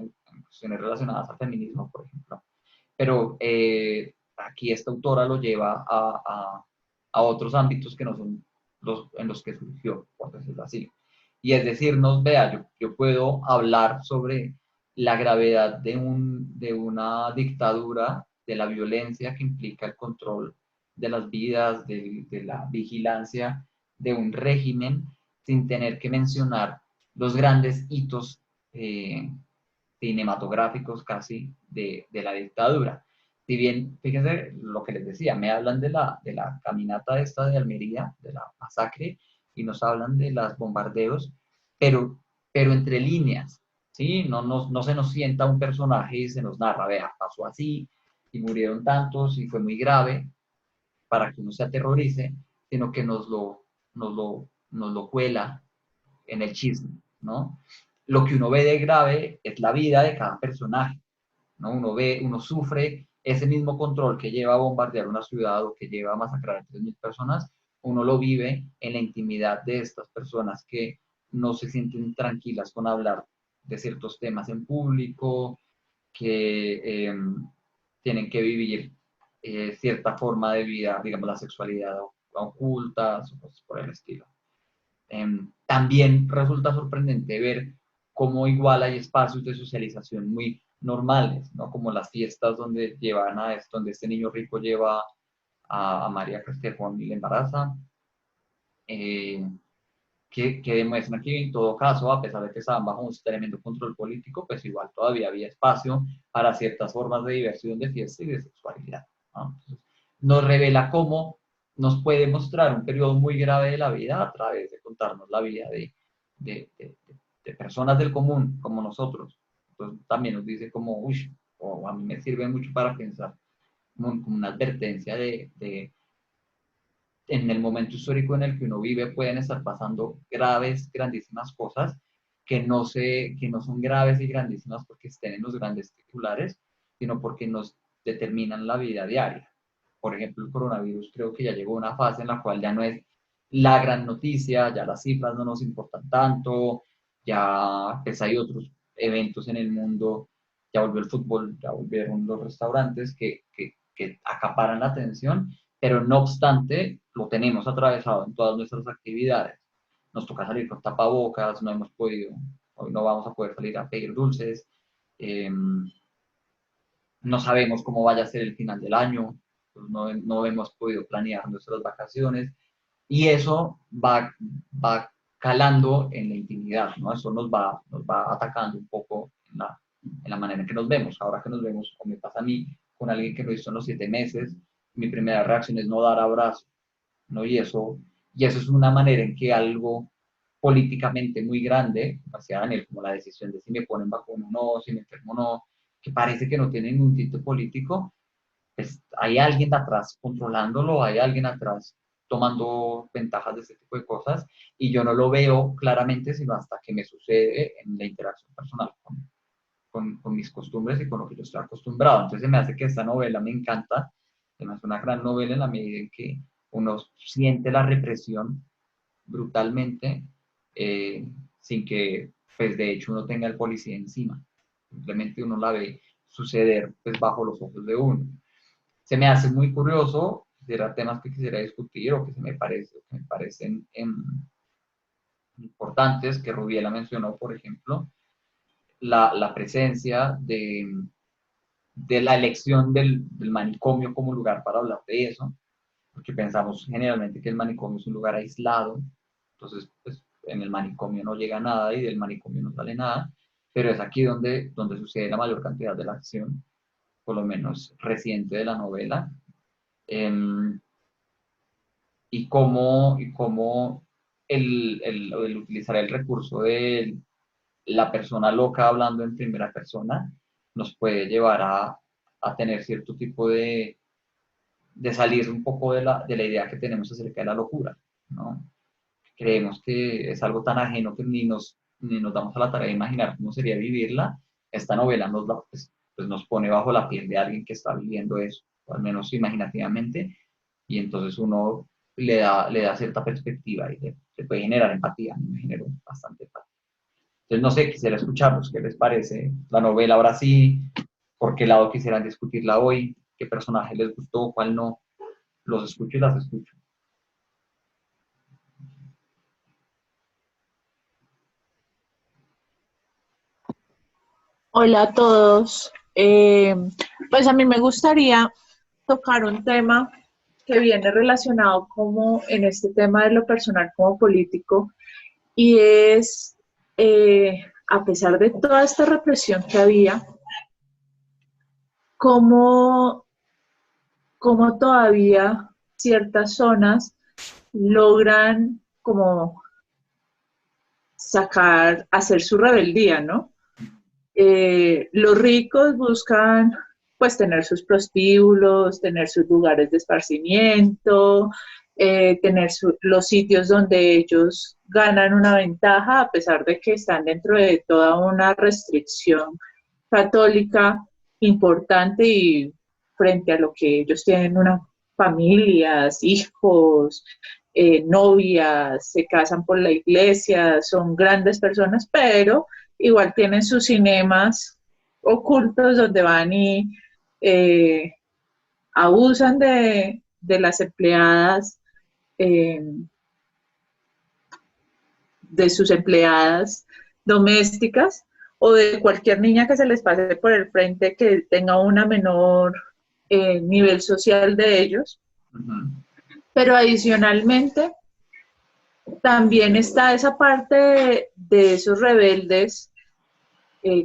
cuestiones relacionadas al feminismo, por ejemplo. Pero aquí esta autora lo lleva a otros ámbitos que no son en los que surgió, por decirlo así. Y es decirnos, vea, yo puedo hablar sobre la gravedad de una dictadura, de la violencia que implica el control de las vidas, de la vigilancia de un régimen, sin tener que mencionar los grandes hitos cinematográficos casi de la dictadura. Si bien, fíjense lo que les decía, me hablan de la caminata esta de Almería, de la masacre, y nos hablan de los bombardeos, pero entre líneas, ¿sí? No se nos sienta un personaje y se nos narra, vea, pasó así, y murieron tantos, y fue muy grave, para que uno se aterrorice, sino que nos lo cuela en el chisme, ¿no? Lo que uno ve de grave es la vida de cada personaje, ¿no? Uno sufre ese mismo control que lleva a bombardear una ciudad o que lleva a masacrar a 3.000 personas, uno lo vive en la intimidad de estas personas que no se sienten tranquilas con hablar de ciertos temas en público, que tienen que vivir cierta forma de vida, digamos la sexualidad oculta, o cosas por el estilo. También resulta sorprendente ver cómo igual hay espacios de socialización muy normales, ¿no? Como las fiestas donde llevan a esto, donde este niño rico lleva a María Castejón y la embaraza, eh, que demuestran que en todo caso, a pesar de que estaban bajo un tremendo control político, pues igual todavía había espacio para ciertas formas de diversión, de fiesta y de sexualidad, ¿no? Entonces, nos revela cómo nos puede mostrar un periodo muy grave de la vida a través de contarnos la vida de, de, de personas del común, como nosotros. Entonces también nos dice como, uy, o a mí me sirve mucho para pensar como una advertencia de en el momento histórico en el que uno vive pueden estar pasando graves, grandísimas cosas que no son graves y grandísimas porque estén en los grandes titulares, sino porque nos determinan la vida diaria. Por ejemplo, el coronavirus creo que ya llegó a una fase en la cual ya no es la gran noticia, ya las cifras no nos importan tanto, ya pues hay otros eventos en el mundo, ya volvió el fútbol, ya volvieron los restaurantes que acaparan la atención, pero no obstante, lo tenemos atravesado en todas nuestras actividades. Nos toca salir con tapabocas, no hemos podido, hoy no vamos a poder salir a pedir dulces, eh, no sabemos cómo vaya a ser el final del año, pues no hemos podido planear nuestras vacaciones y eso va calando en la intimidad, ¿no? Eso nos va atacando un poco en la manera en que nos vemos. Ahora que nos vemos, como me pasa a mí, con alguien que no he visto en los 7 meses, mi primera reacción es no dar abrazo, ¿no? Y eso es una manera en que algo políticamente muy grande, hacia Daniel, como la decisión de si me ponen vacuna o no, si me enfermo o no, que parece que no tiene ningún tipo político, pues hay alguien atrás controlándolo, hay alguien atrás tomando ventajas de este tipo de cosas, y yo no lo veo claramente sino hasta que me sucede en la interacción personal con mis costumbres y con lo que yo estoy acostumbrado. Entonces me hace que esta novela me encanta, además es una gran novela en la medida en que uno siente la represión brutalmente, sin que, pues de hecho, uno tenga el policía encima. Simplemente uno la ve suceder pues, bajo los ojos de uno. Se me hace muy curioso, será temas que quisiera discutir o que me parecen importantes, que Rubiela mencionó, por ejemplo, la presencia de la elección del manicomio como lugar para hablar de eso, porque pensamos generalmente que el manicomio es un lugar aislado, entonces pues, en el manicomio no llega nada y del manicomio no sale nada, pero es aquí donde sucede la mayor cantidad de la acción, por lo menos reciente de la novela, eh, y cómo el utilizar el recurso de la persona loca hablando en primera persona nos puede llevar a tener cierto tipo de salir un poco de la idea que tenemos acerca de la locura, ¿no? Creemos que es algo tan ajeno que ni nos damos a la tarea de imaginar cómo sería vivirla. Esta novela pues nos pone bajo la piel de alguien que está viviendo eso, o al menos imaginativamente, y entonces uno le da cierta perspectiva y le puede generar empatía. A mí me generó bastante empatía. Entonces, no sé, quisiera escucharlos, ¿qué les parece la novela ahora sí? ¿Por qué lado quisieran discutirla hoy? ¿Qué personaje les gustó? ¿Cuál no? Los escucho y las escucho. Hola a todos. Pues a mí me gustaría tocar un tema que viene relacionado como en este tema de lo personal como político y es, a pesar de toda esta represión que había, cómo, cómo todavía ciertas zonas logran como hacer su rebeldía, ¿no? Los ricos buscan pues tener sus prostíbulos, tener sus lugares de esparcimiento, tener los sitios donde ellos ganan una ventaja a pesar de que están dentro de toda una restricción católica importante y frente a lo que ellos tienen unas familias, hijos, novias, se casan por la iglesia, son grandes personas, pero igual tienen sus cinemas ocultos donde van y eh, abusan de las empleadas, eh, de sus empleadas domésticas o de cualquier niña que se les pase por el frente que tenga una menor nivel social de ellos. Ujú. Pero adicionalmente también está esa parte de esos rebeldes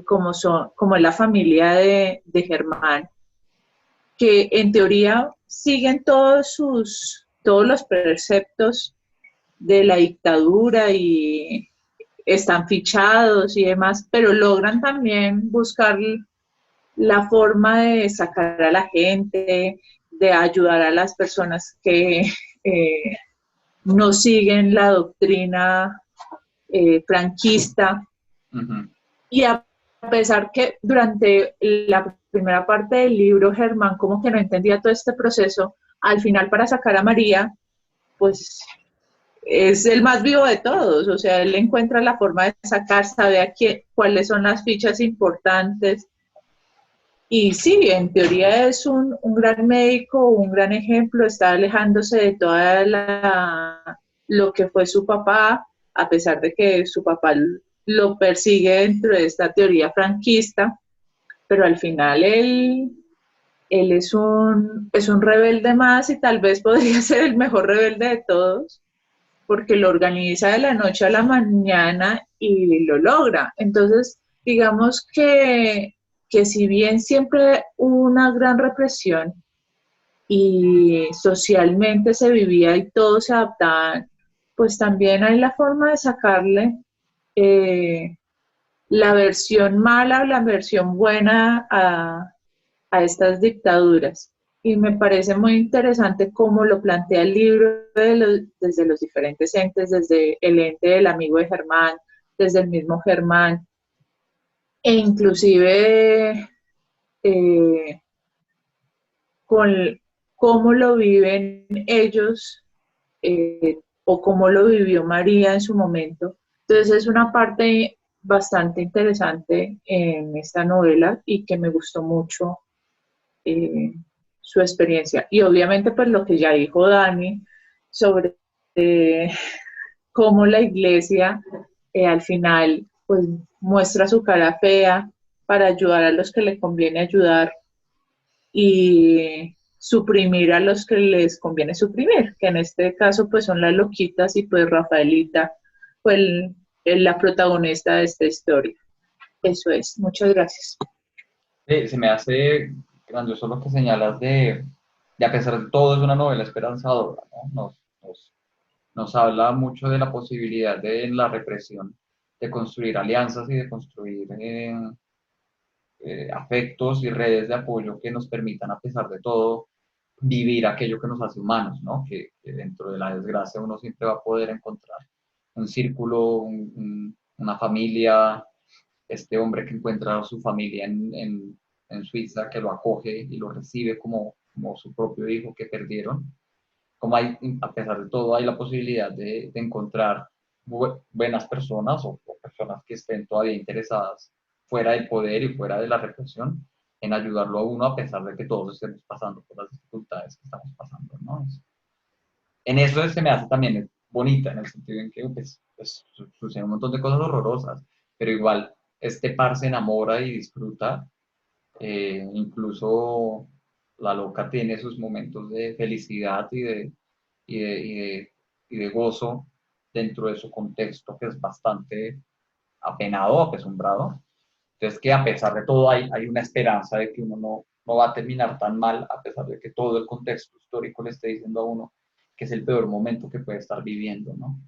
como es la familia de Germán, que en teoría siguen todos los preceptos de la dictadura y están fichados y demás, pero logran también buscar la forma de sacar a la gente, de ayudar a las personas que eh, no siguen la doctrina franquista. Ujú. Y a pesar que durante la primera parte del libro Germán como que no entendía todo este proceso, al final para sacar a María, pues es el más vivo de todos, o sea, él encuentra la forma de sacar, sabe cuáles son las fichas importantes. Y sí, en teoría es un gran médico, un gran ejemplo, está alejándose de toda lo que fue su papá, a pesar de que su papá lo persigue dentro de esta teoría franquista, pero al final él es un rebelde más y tal vez podría ser el mejor rebelde de todos, porque lo organiza de la noche a la mañana y lo logra. Entonces, digamos que si bien siempre hubo una gran represión y socialmente se vivía y todos se adaptaban, pues también hay la forma de sacarle eh, la versión mala o la versión buena a estas dictaduras. Y me parece muy interesante cómo lo plantea el libro desde los diferentes entes, desde el ente del amigo de Germán, desde el mismo Germán, e inclusive eh, con cómo lo viven ellos o cómo lo vivió María en su momento. Entonces es una parte bastante interesante en esta novela y que me gustó mucho eh, su experiencia. Y obviamente, pues lo que ya dijo Dani sobre eh, cómo la iglesia al final pues muestra su cara fea para ayudar a los que le conviene ayudar y suprimir a los que les conviene suprimir, que en este caso pues son las loquitas y pues Rafaelita fue la protagonista de esta historia. Eso es, muchas gracias. Se me hace grandioso lo que señalas de a pesar de todo es una novela esperanzadora, ¿no? Nos habla mucho de la posibilidad de la represión, de construir alianzas y de construir afectos y redes de apoyo que nos permitan, a pesar de todo, vivir aquello que nos hace humanos, ¿no? Que dentro de la desgracia uno siempre va a poder encontrar un círculo, una familia, este hombre que encuentra a su familia en Suiza, que lo acoge y lo recibe como su propio hijo que perdieron. Como hay, a pesar de todo, hay la posibilidad de encontrar buenas personas o personas que estén todavía interesadas fuera del poder y fuera de la represión en ayudarlo a uno a pesar de que todos estemos pasando por las dificultades que estamos pasando, ¿no? En eso se me hace también bonita, en el sentido en que pues, suceden un montón de cosas horrorosas, pero igual este par se enamora y disfruta. Incluso la loca tiene sus momentos de felicidad y de gozo dentro de su contexto, que es bastante apenado, apesumbrado. Entonces, que a pesar de todo hay una esperanza de que uno no va a terminar tan mal, a pesar de que todo el contexto histórico le esté diciendo a uno que es el peor momento que puede estar viviendo, ¿no?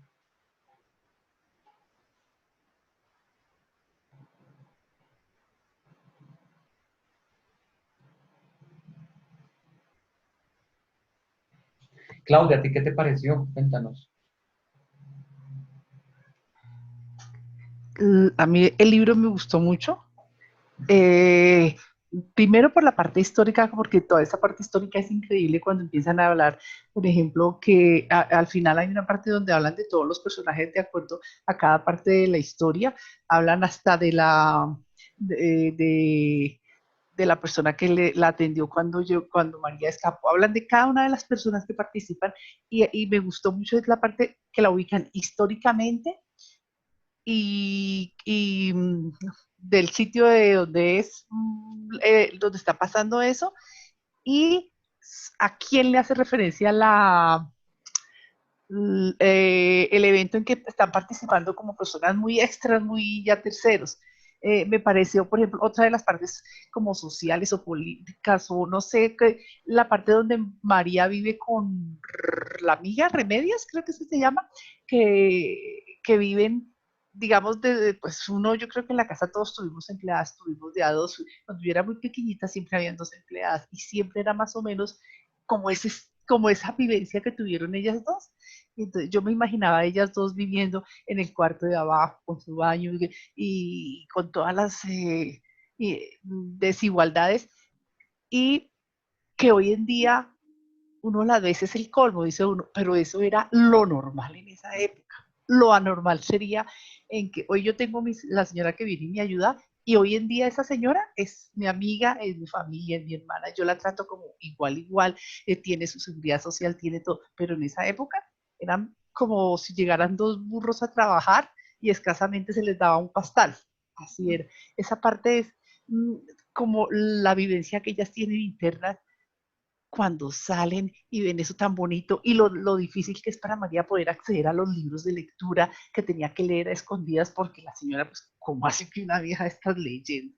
Claudia, ¿a ti qué te pareció? Cuéntanos. A mí el libro me gustó mucho. Eh, Primero por la parte histórica, porque toda esa parte histórica es increíble cuando empiezan a hablar, por ejemplo, que al final hay una parte donde hablan de todos los personajes de acuerdo a cada parte de la historia, hablan hasta de, de, de la persona que la atendió cuando María escapó, hablan de cada una de las personas que participan y me gustó mucho es la parte que la ubican históricamente y del sitio de donde donde está pasando eso y a quién le hace referencia el evento en que están participando como personas muy extras, muy ya terceros. Me pareció, por ejemplo, otra de las partes como sociales o políticas, o no sé, la parte donde María vive con la amiga Remedios, creo que se llama, que viven, digamos, pues uno, yo creo que en la casa todos tuvimos empleadas, tuvimos de a dos, cuando yo era muy pequeñita siempre habían dos empleadas y siempre era más o menos como, como esa vivencia que tuvieron ellas dos. Entonces, yo me imaginaba a ellas dos viviendo en el cuarto de abajo, con su baño y con todas las desigualdades, y que hoy en día uno las veces es el colmo, dice uno, pero eso era lo normal en esa época. Lo anormal sería en que hoy yo tengo la señora que viene y me ayuda, y hoy en día esa señora es mi amiga, es mi familia, es mi hermana, yo la trato como igual, tiene su seguridad social, tiene todo, pero en esa época eran como si llegaran dos burros a trabajar y escasamente se les daba un pastel. Así era. Esa parte es mm, como la vivencia que ellas tienen interna cuando salen y ven eso tan bonito y lo difícil que es para María poder acceder a los libros de lectura que tenía que leer a escondidas porque la señora, pues, ¿cómo hace que una vieja estas leyendo?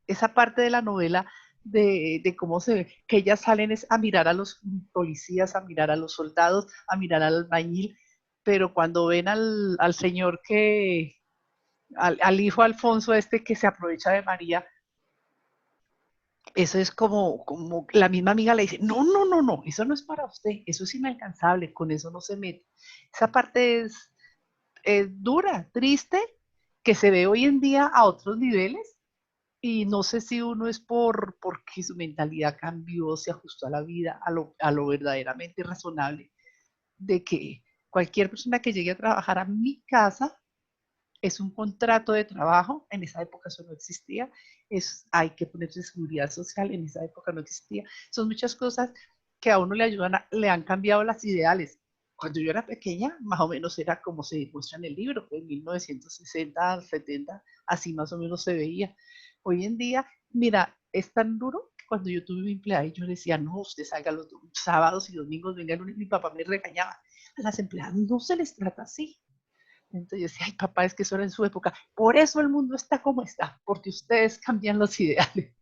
Esa parte de la novela de cómo se ve, que ellas salen es a mirar a los policías, a mirar a los soldados, a mirar al albañil, pero cuando ven al señor al hijo Alfonso este que se aprovecha de María, eso es como la misma amiga le dice, no, eso no es para usted, eso es inalcanzable, con eso no se mete. Esa parte es dura, triste, que se ve hoy en día a otros niveles y no sé si uno es porque su mentalidad cambió, se ajustó a la vida, a lo verdaderamente razonable, de que cualquier persona que llegue a trabajar a mi casa es un contrato de trabajo, en esa época eso no existía, hay que ponerse seguridad social, en esa época no existía. Son muchas cosas que a uno le han cambiado las ideales. Cuando yo era pequeña, más o menos era como se muestra en el libro, en 1960 al 70, así más o menos se veía. Hoy en día, mira, es tan duro que cuando yo tuve mi empleada y yo le decía, no, usted salga los sábados y domingos, venga, mi papá me regañaba. A las empleadas no se les trata así. Entonces yo decía, ay papá, es que eso era en su época. Por eso el mundo está como está, porque ustedes cambian los ideales.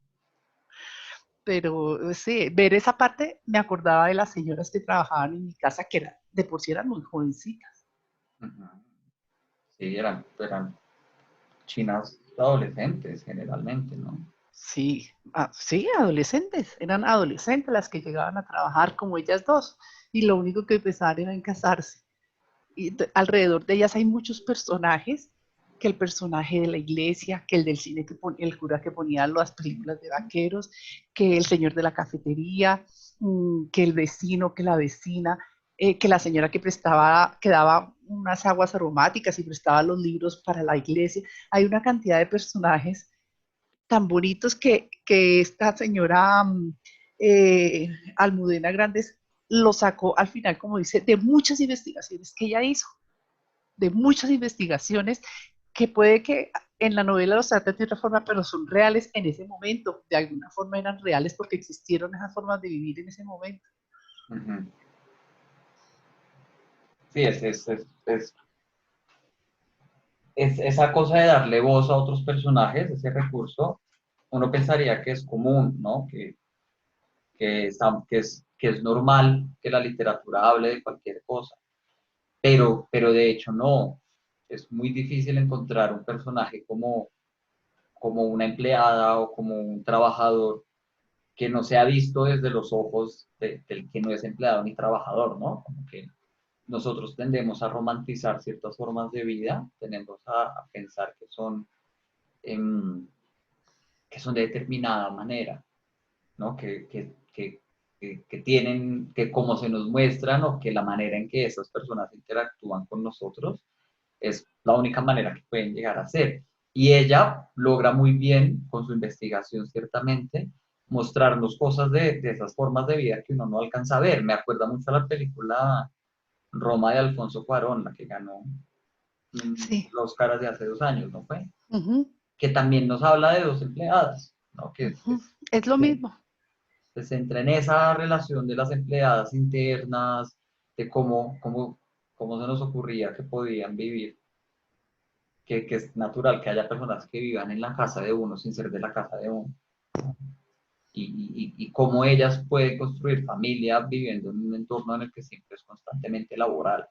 Pero sí, ver esa parte me acordaba de las señoras que trabajaban en mi casa, que de por sí eran muy jovencitas. Sí, eran chinas adolescentes generalmente, ¿no? Sí, sí, adolescentes, eran adolescentes las que llegaban a trabajar como ellas dos, y lo único que pensaban era en casarse. Y alrededor de ellas hay muchos personajes, que el personaje de la iglesia, que el del cine, el cura que ponía las películas de vaqueros, que el señor de la cafetería, que el vecino, que la vecina, que la señora que daba unas aguas aromáticas y prestaba los libros para la iglesia. Hay una cantidad de personajes tan bonitos que esta señora Almudena Grandes lo sacó al final, como dice, de muchas investigaciones que ella hizo, de muchas investigaciones que puede que en la novela los tratan de otra forma, pero son reales en ese momento. De alguna forma eran reales porque existieron esas formas de vivir en ese momento. Ujú. Sí, es esa cosa de darle voz a otros personajes, ese recurso, uno pensaría que es común, ¿no? Que es normal que la literatura hable de cualquier cosa, pero de hecho no. Es muy difícil encontrar un personaje como una empleada o como un trabajador que no sea visto desde los ojos del que no es empleado ni trabajador, ¿no? Como que nosotros tendemos a romantizar ciertas formas de vida, tendemos a pensar em, que son de determinada manera, ¿no? Que tienen, que como se nos muestran o que la manera en que esas personas interactúan con nosotros es la única manera que pueden llegar a ser. Y ella logra muy bien, con su investigación ciertamente, mostrarnos cosas de esas formas de vida que uno no alcanza a ver. Me acuerda mucho a la película Roma de Alfonso Cuarón, la que ganó Sí. los Oscar de hace 2 años, ¿no fue? Ujú, Que también nos habla de dos empleadas, ¿no? ujú. Es lo mismo. Se centra en esa relación de las empleadas internas, de cómo se nos ocurría que podían vivir, que es natural que haya personas que vivan en la casa de uno sin ser de la casa de uno, y cómo ellas pueden construir familia viviendo en un entorno en el que siempre es constantemente laboral.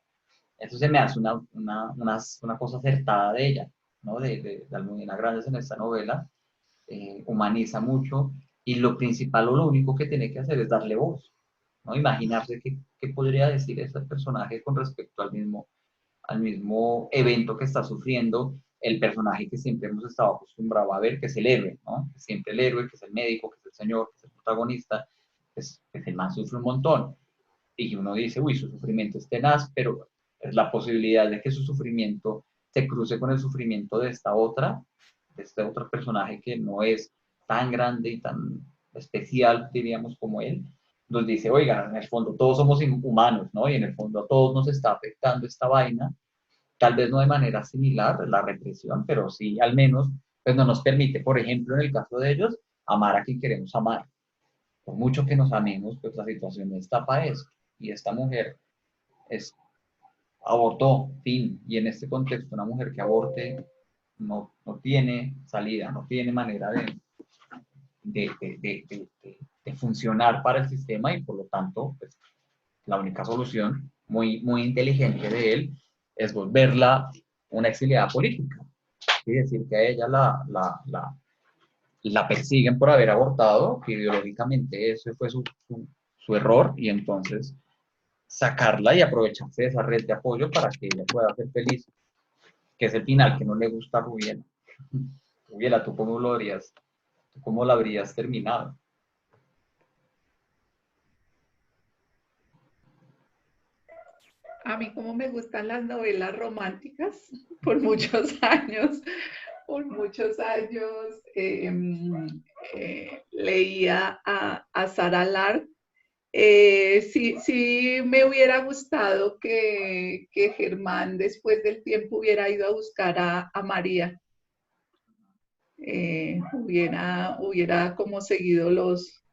Eso se me hace una cosa acertada de ella, ¿no? De Almudena Grandes en esta novela, humaniza mucho, y lo principal o lo único que tiene que hacer es darle voz, ¿no? Imaginarse qué podría decir ese personaje con respecto al mismo evento que está sufriendo el personaje que siempre hemos estado acostumbrados a ver, que es el héroe, ¿no? Que siempre el héroe, que es el médico, que es el señor, que es el protagonista, que el más sufre un montón. Y uno dice, uy, su sufrimiento es tenaz, pero es la posibilidad de que su sufrimiento se cruce con el sufrimiento de este otro personaje que no es tan grande y tan especial, diríamos, como él, nos dice, oiga, en el fondo todos somos humanos, ¿no? Y en el fondo a todos nos está afectando esta vaina, tal vez no de manera similar, la represión, pero sí al menos, pues no nos permite, por ejemplo, en el caso de ellos, amar a quien queremos amar. Por mucho que nos amemos, pues la situación está para eso. Y esta mujer es, abortó, fin. Y en este contexto, una mujer que aborte no tiene salida, no tiene manera de funcionar para el sistema, y por lo tanto, pues, la única solución muy, muy inteligente de él es volverla una exiliada política. Es decir, que a ella la persiguen por haber abortado, que ideológicamente ese fue su error, y entonces sacarla y aprovecharse de esa red de apoyo para que ella pueda ser feliz, que es el final que no le gusta a Rubiela. Rubiela, tú cómo la habrías terminado? A mí como me gustan las novelas románticas por muchos años leía a Sara Lard. Sí, sí me hubiera gustado que Germán después del tiempo hubiera ido a buscar a María. Hubiera como seguido los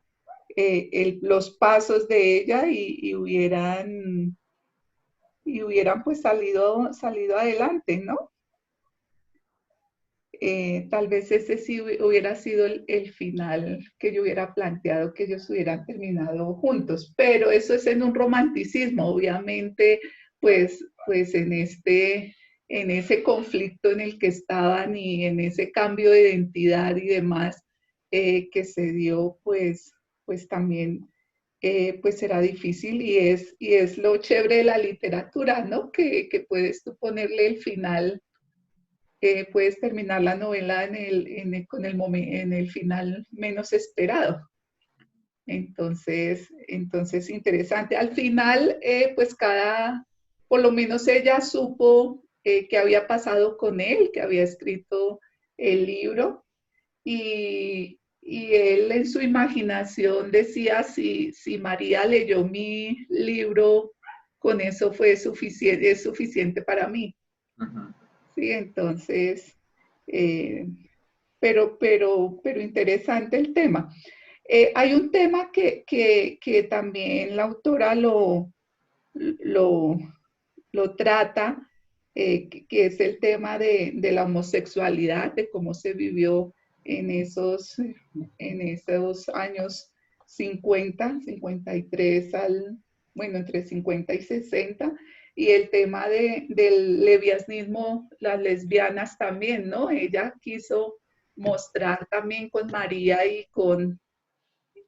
pasos de ella y hubieran pues salido adelante, ¿no? Tal vez ese sí hubiera sido el final que yo hubiera planteado, que ellos hubieran terminado juntos, pero eso es en un romanticismo, obviamente, pues en ese conflicto en el que estaban y en ese cambio de identidad y demás que se dio, pues también pues será difícil y es lo chévere de la literatura, ¿no? Que puedes tú ponerle el final, puedes terminar la novela en el final menos esperado. Entonces interesante. Al final, pues por lo menos ella supo qué había pasado con él, que había escrito el libro, y él en su imaginación decía, si María leyó mi libro, con eso es suficiente para mí. Uh -huh. ¿sí? Entonces, pero interesante el tema. Hay un tema que también la autora lo, lo trata, que es el tema de la homosexualidad, de cómo se vivió en esos años 50, 53 bueno, entre 50 y 60, y el tema del lesbianismo, las lesbianas también, ¿no? Ella quiso mostrar también con María y con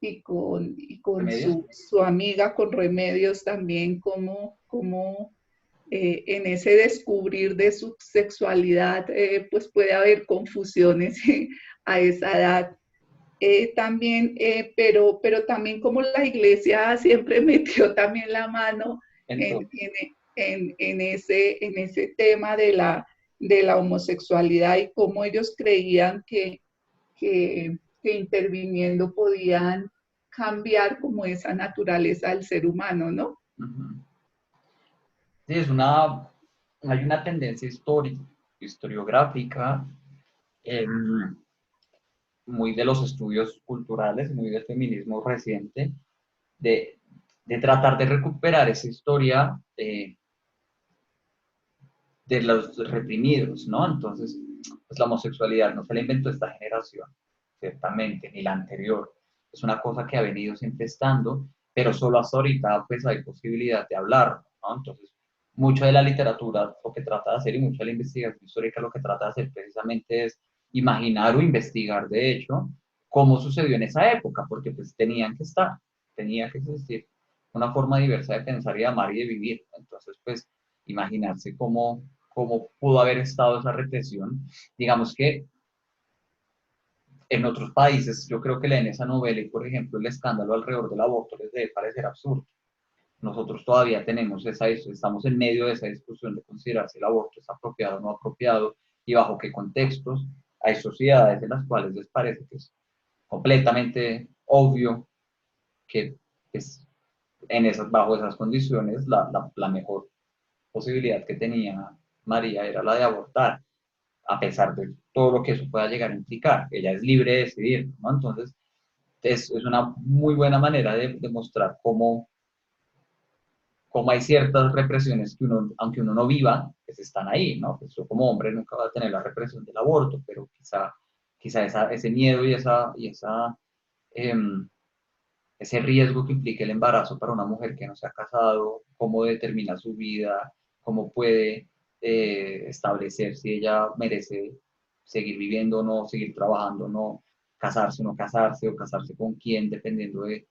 ¿Remedios? su amiga, con Remedios también, cómo en ese descubrir de su sexualidad, pues puede haber confusiones a esa edad. También, pero también como la iglesia siempre metió también la mano en, en ese tema de la homosexualidad y cómo ellos creían que interviniendo podían cambiar como esa naturaleza del ser humano, ¿no? Uh-huh. Sí, hay una tendencia historiográfica, muy de los estudios culturales, muy del feminismo reciente, de, de tratar de recuperar esa historia de los reprimidos, ¿no? Entonces, pues la homosexualidad no se la inventó esta generación, ciertamente, ni la anterior. Es una cosa que ha venido siempre estando, pero solo hasta ahorita pues hay posibilidad de hablar, ¿no? Entonces, mucha de la literatura lo que trata de hacer y mucha de la investigación histórica lo que trata de hacer precisamente es imaginar o investigar, de hecho, cómo sucedió en esa época, porque pues tenía que existir una forma diversa de pensar y de amar y de vivir. Entonces, pues, imaginarse cómo pudo haber estado esa represión. Digamos que en otros países, yo creo que leen esa novela y, por ejemplo, el escándalo alrededor del aborto les debe parecer absurdo. Nosotros todavía tenemos estamos en medio de esa discusión de considerar si el aborto es apropiado o no apropiado y bajo qué contextos. Hay sociedades en las cuales les parece que es completamente obvio que pues, bajo esas condiciones la mejor posibilidad que tenía María era la de abortar, a pesar de todo lo que eso pueda llegar a implicar. Ella es libre de decidir, ¿no? Entonces, es una muy buena manera de mostrar cómo hay ciertas represiones que uno, aunque uno no viva, pues están ahí, ¿no? Pues yo como hombre nunca voy a tener la represión del aborto, pero quizá ese miedo y ese riesgo que implica el embarazo para una mujer que no se ha casado, cómo determina su vida, cómo puede establecer si ella merece seguir viviendo o no, seguir trabajando o no, casarse o no casarse, o casarse con quién, dependiendo de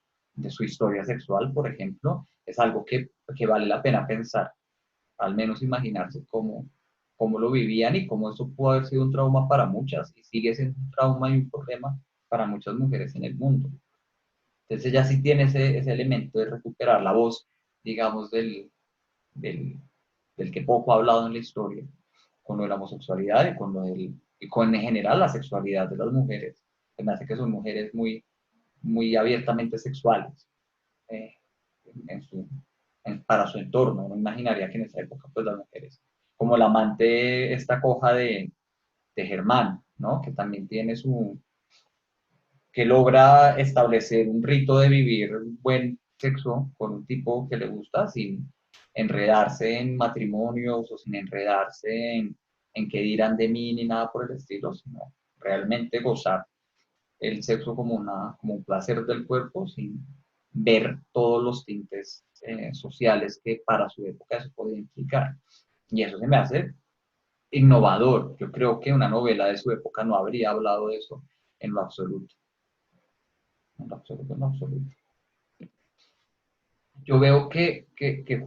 su historia sexual, por ejemplo, es algo que vale la pena pensar, al menos imaginarse cómo lo vivían y cómo eso pudo haber sido un trauma para muchas y sigue siendo un trauma y un problema para muchas mujeres en el mundo. Entonces ella sí tiene ese elemento de recuperar la voz, digamos, del, del que poco ha hablado en la historia, con lo de la homosexualidad y con en general la sexualidad de las mujeres. Me hace que son mujeres muy, muy abiertamente sexuales eh, para su entorno. No imaginaría que en esa época pues las mujeres, como la amante esta coja de Germán, ¿no? Que también tiene que logra establecer un rito de vivir buen sexo con un tipo que le gusta sin enredarse en matrimonios o sin enredarse en qué dirán de mí ni nada por el estilo, sino realmente gozar el sexo como un placer del cuerpo sin ver todos los tintes sociales que para su época se podía implicar. Y eso se me hace innovador. Yo creo que una novela de su época no habría hablado de eso en lo absoluto. En lo absoluto, en lo absoluto. Yo veo que que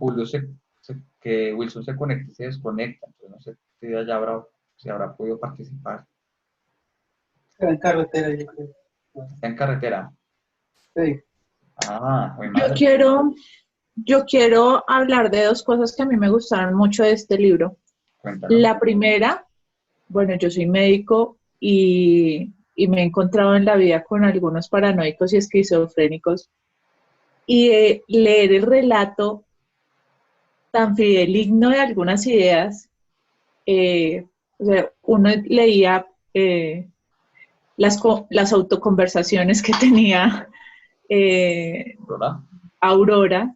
Wilson se conecta y se desconecta, entonces no sé si habrá podido participar. Está en carretera, yo creo. Está en carretera. Sí. Ah, muy Yo madre. quiero hablar de dos cosas que a mí me gustaron mucho de este libro. Cuéntanos. La primera, bueno, yo soy médico y me he encontrado en la vida con algunos paranoicos y esquizofrénicos. Y leer el relato tan fideligno de algunas ideas O sea, uno leía las autoconversaciones que tenía ¿Verdad? Aurora,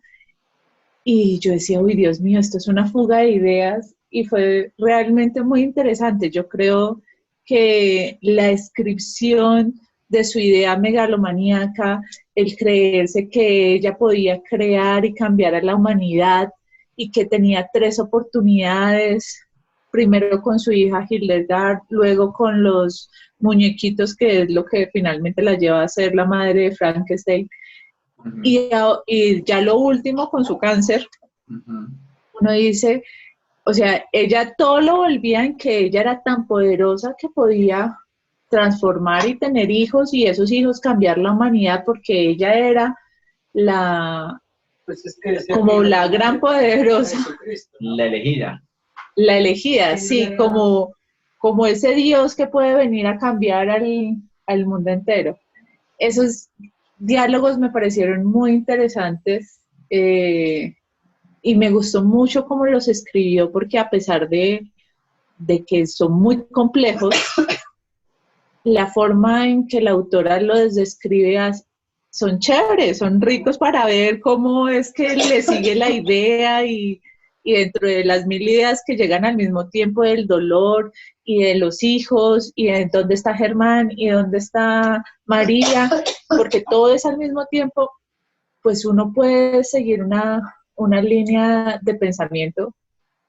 y yo decía, uy, Dios mío, esto es una fuga de ideas, y fue realmente muy interesante. Yo creo que la descripción de su idea megalomaníaca, el creerse que ella podía crear y cambiar a la humanidad y que tenía 3 oportunidades, primero con su hija Hildegard, luego con los muñequitos, que es lo que finalmente la lleva a ser la madre de Frankenstein, y ya lo último con su cáncer. Uno dice, o sea, ella todo lo volvía en que ella era tan poderosa que podía transformar y tener hijos, y esos hijos cambiar la humanidad, porque ella era Pues es que como la gran poderosa. La elegida. La elegida, sí, como ese Dios que puede venir a cambiar al mundo entero. Esos diálogos me parecieron muy interesantes, y me gustó mucho cómo los escribió, porque a pesar de que son muy complejos, la forma en que la autora los describe son chéveres, son ricos para ver cómo es que le sigue la idea, y dentro de las 1000 ideas que llegan al mismo tiempo, del dolor y de los hijos, y de dónde está Germán y dónde está María, porque todo es al mismo tiempo, pues uno puede seguir una línea de pensamiento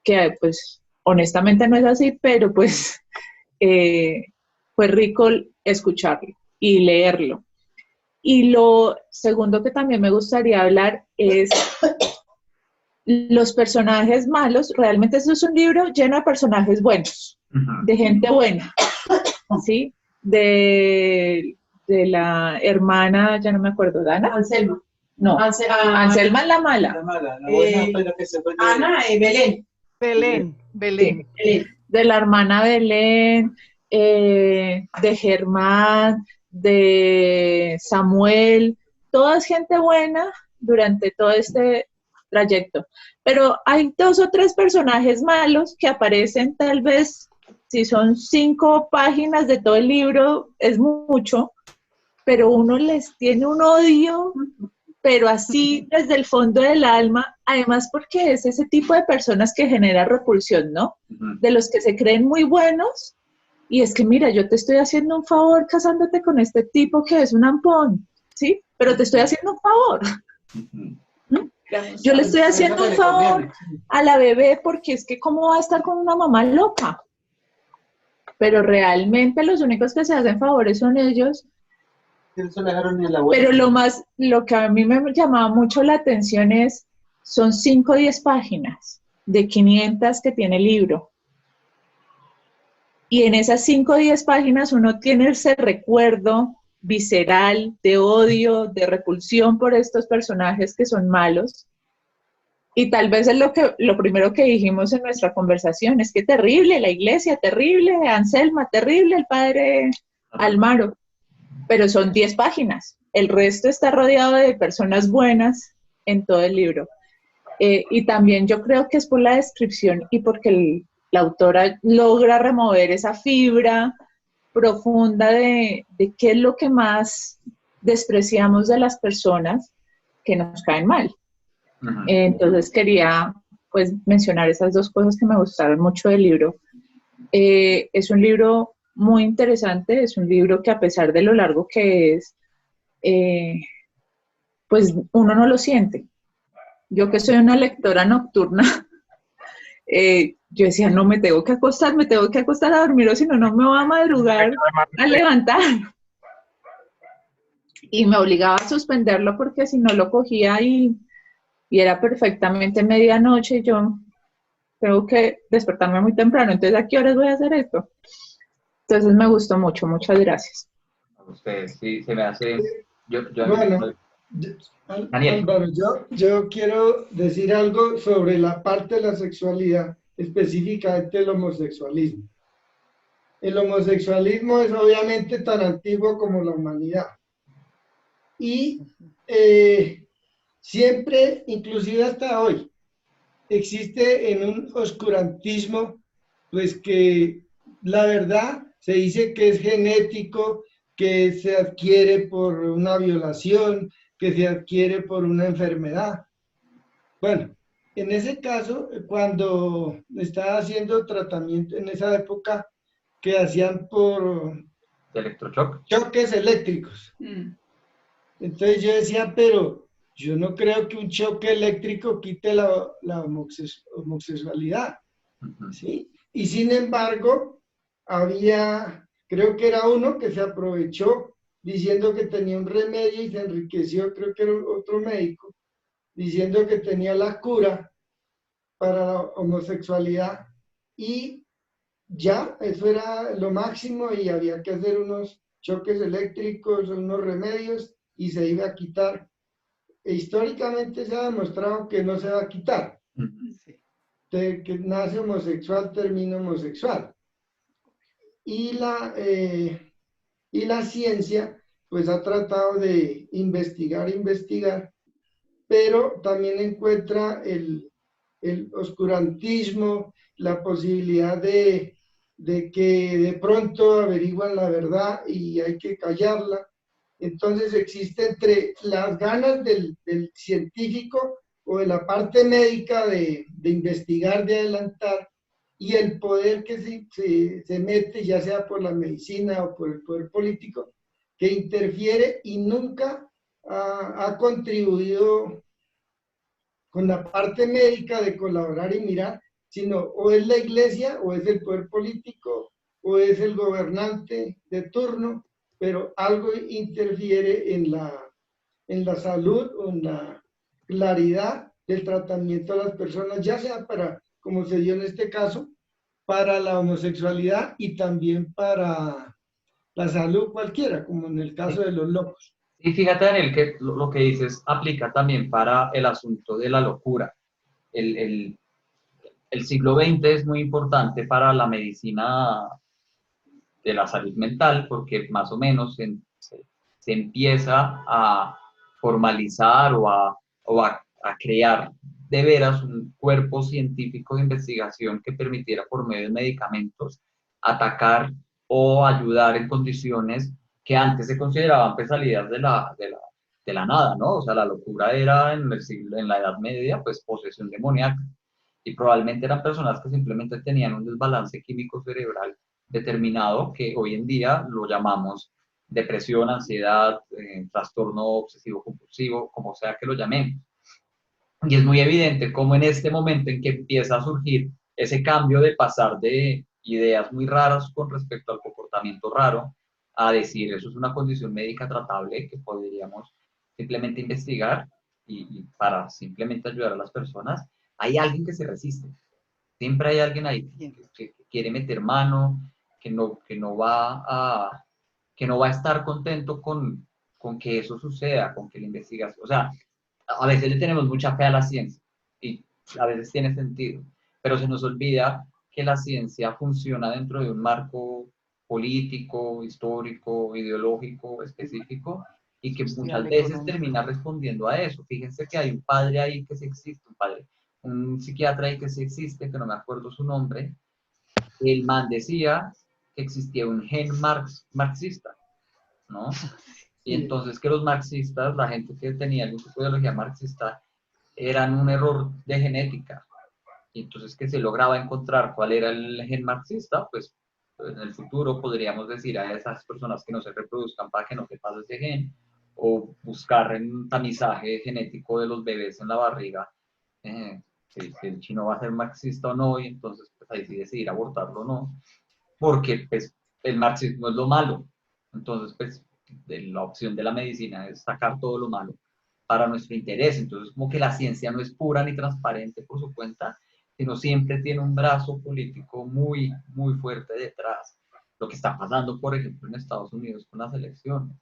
que pues honestamente no es así, pero pues fue rico escucharlo y leerlo. Y lo segundo que también me gustaría hablar es los personajes malos. Realmente eso es un libro lleno de personajes buenos, de gente buena, ¿sí? De la hermana, ya no me acuerdo, ¿Dana? Anselma. No, Anselma es la mala. La mala, la buena fue la que se fue de- Ana y Belén. Belén, Belén. Belén. De la hermana Belén, de Germán, de Samuel, toda es gente buena durante todo este trayecto. Pero hay 2 o 3 personajes malos que aparecen, tal vez, si son 5 páginas de todo el libro, es mucho, pero uno les tiene un odio, pero así desde el fondo del alma, además porque es ese tipo de personas que genera repulsión, ¿no? De los que se creen muy buenos, y es que mira, yo te estoy haciendo un favor casándote con este tipo que es un ampón, ¿sí? Pero te estoy haciendo un favor. Yo le estoy haciendo un favor a la bebé, porque es que cómo va a estar con una mamá loca. Pero realmente los únicos que se hacen favores son ellos. Eso le dejaron ni a la abuela. Pero lo que a mí me llamaba mucho la atención son 5 o 10 páginas de 500 que tiene el libro. Y en esas 5 o 10 páginas uno tiene ese recuerdo visceral de odio, de repulsión por estos personajes que son malos. Y tal vez es lo primero que dijimos en nuestra conversación, es que terrible la iglesia, terrible Anselma, terrible el padre Almaro. Pero son 10 páginas. El resto está rodeado de personas buenas en todo el libro. Y también yo creo que es por la descripción y porque la autora logra remover esa fibra profunda de qué es lo que más despreciamos de las personas que nos caen mal. Entonces quería pues mencionar esas 2 cosas que me gustaron mucho del libro. Es un libro muy interesante, es un libro que a pesar de lo largo que es, pues uno no lo siente. Yo que soy una lectora nocturna, yo decía, no, me tengo que acostar a dormir, o si no, no me voy a madrugar a levantar. Y me obligaba a suspenderlo, porque si no lo cogía y era perfectamente medianoche, yo tengo que despertarme muy temprano, entonces ¿a qué horas voy a hacer esto? Entonces me gustó mucho, muchas gracias. A ustedes, sí, se me hace... Bueno, Daniel. Álvaro, yo quiero decir algo sobre la parte de la sexualidad, específicamente el homosexualismo. El homosexualismo es obviamente tan antiguo como la humanidad. Y siempre, inclusive hasta hoy, existe en un oscurantismo, pues que la verdad se dice que es genético, que se adquiere por una violación, que se adquiere por una enfermedad. Bueno, en ese caso, cuando estaba haciendo tratamiento en esa época, que hacían por ¿De electroshock? choques eléctricos. Entonces yo decía, pero yo no creo que un choque eléctrico quite la homosexualidad, ¿sí? Y sin embargo, había, creo que era uno que se aprovechó diciendo que tenía un remedio y se enriqueció, creo que era otro médico, diciendo que tenía la cura para la homosexualidad y ya eso era lo máximo y había que hacer unos choques eléctricos, unos remedios y se iba a quitar. E históricamente se ha demostrado que no se va a quitar. Que nace homosexual, termina homosexual. Y la ciencia pues ha tratado de investigar, pero también encuentra el oscurantismo, la posibilidad de que de pronto averiguan la verdad y hay que callarla. Entonces existe entre las ganas del científico o de la parte médica de investigar, de adelantar, y el poder que se mete, ya sea por la medicina o por el poder político, que interfiere y nunca ha contribuido con la parte médica de colaborar y mirar, sino o es la iglesia, o es el poder político, o es el gobernante de turno, pero algo interfiere en la salud o en la claridad del tratamiento de las personas, ya sea para, como se dio en este caso, para la homosexualidad y también para la salud cualquiera, como en el caso de los locos. Y fíjate, Daniel, que lo que dices aplica también para el asunto de la locura. El siglo XX es muy importante para la medicina de la salud mental porque más o menos se empieza a formalizar a crear de veras un cuerpo científico de investigación que permitiera por medio de medicamentos atacar o ayudar en condiciones que antes se consideraban pues salidas de la nada, ¿no? O sea, la locura era en la Edad Media, pues posesión demoníaca. Y probablemente eran personas que simplemente tenían un desbalance químico cerebral determinado que hoy en día lo llamamos depresión, ansiedad, trastorno obsesivo compulsivo, como sea que lo llamemos. Y es muy evidente cómo en este momento en que empieza a surgir ese cambio de pasar de ideas muy raras con respecto al comportamiento raro a decir eso es una condición médica tratable que podríamos simplemente investigar y para simplemente ayudar a las personas, hay alguien que se resiste. Siempre hay alguien ahí que quiere meter mano, que no va a estar contento con que eso suceda, con que la investigación, o sea, a veces le tenemos mucha fe a la ciencia y a veces tiene sentido, pero se nos olvida que la ciencia funciona dentro de un marco político, histórico, ideológico, específico, y que muchas veces termina respondiendo a eso. Fíjense que hay un padre ahí que sí existe, un psiquiatra ahí que sí existe, que no me acuerdo su nombre. El man decía que existía un gen marxista, ¿no? Y entonces que los marxistas, la gente que tenía algún tipo de ideología marxista, eran un error de genética. Y entonces que se lograba encontrar cuál era el gen marxista, pues en el futuro podríamos decir a esas personas que no se reproduzcan para que no se pase ese gen, o buscar un tamizaje genético de los bebés en la barriga, si el chino va a ser marxista o no, y entonces pues ahí sí decidir abortarlo o no, porque pues el marxismo es lo malo. Entonces pues la opción de la medicina es sacar todo lo malo para nuestro interés. Entonces como que la ciencia no es pura ni transparente por su cuenta, sino siempre tiene un brazo político muy, muy fuerte detrás. Lo que está pasando, por ejemplo, en Estados Unidos con las elecciones.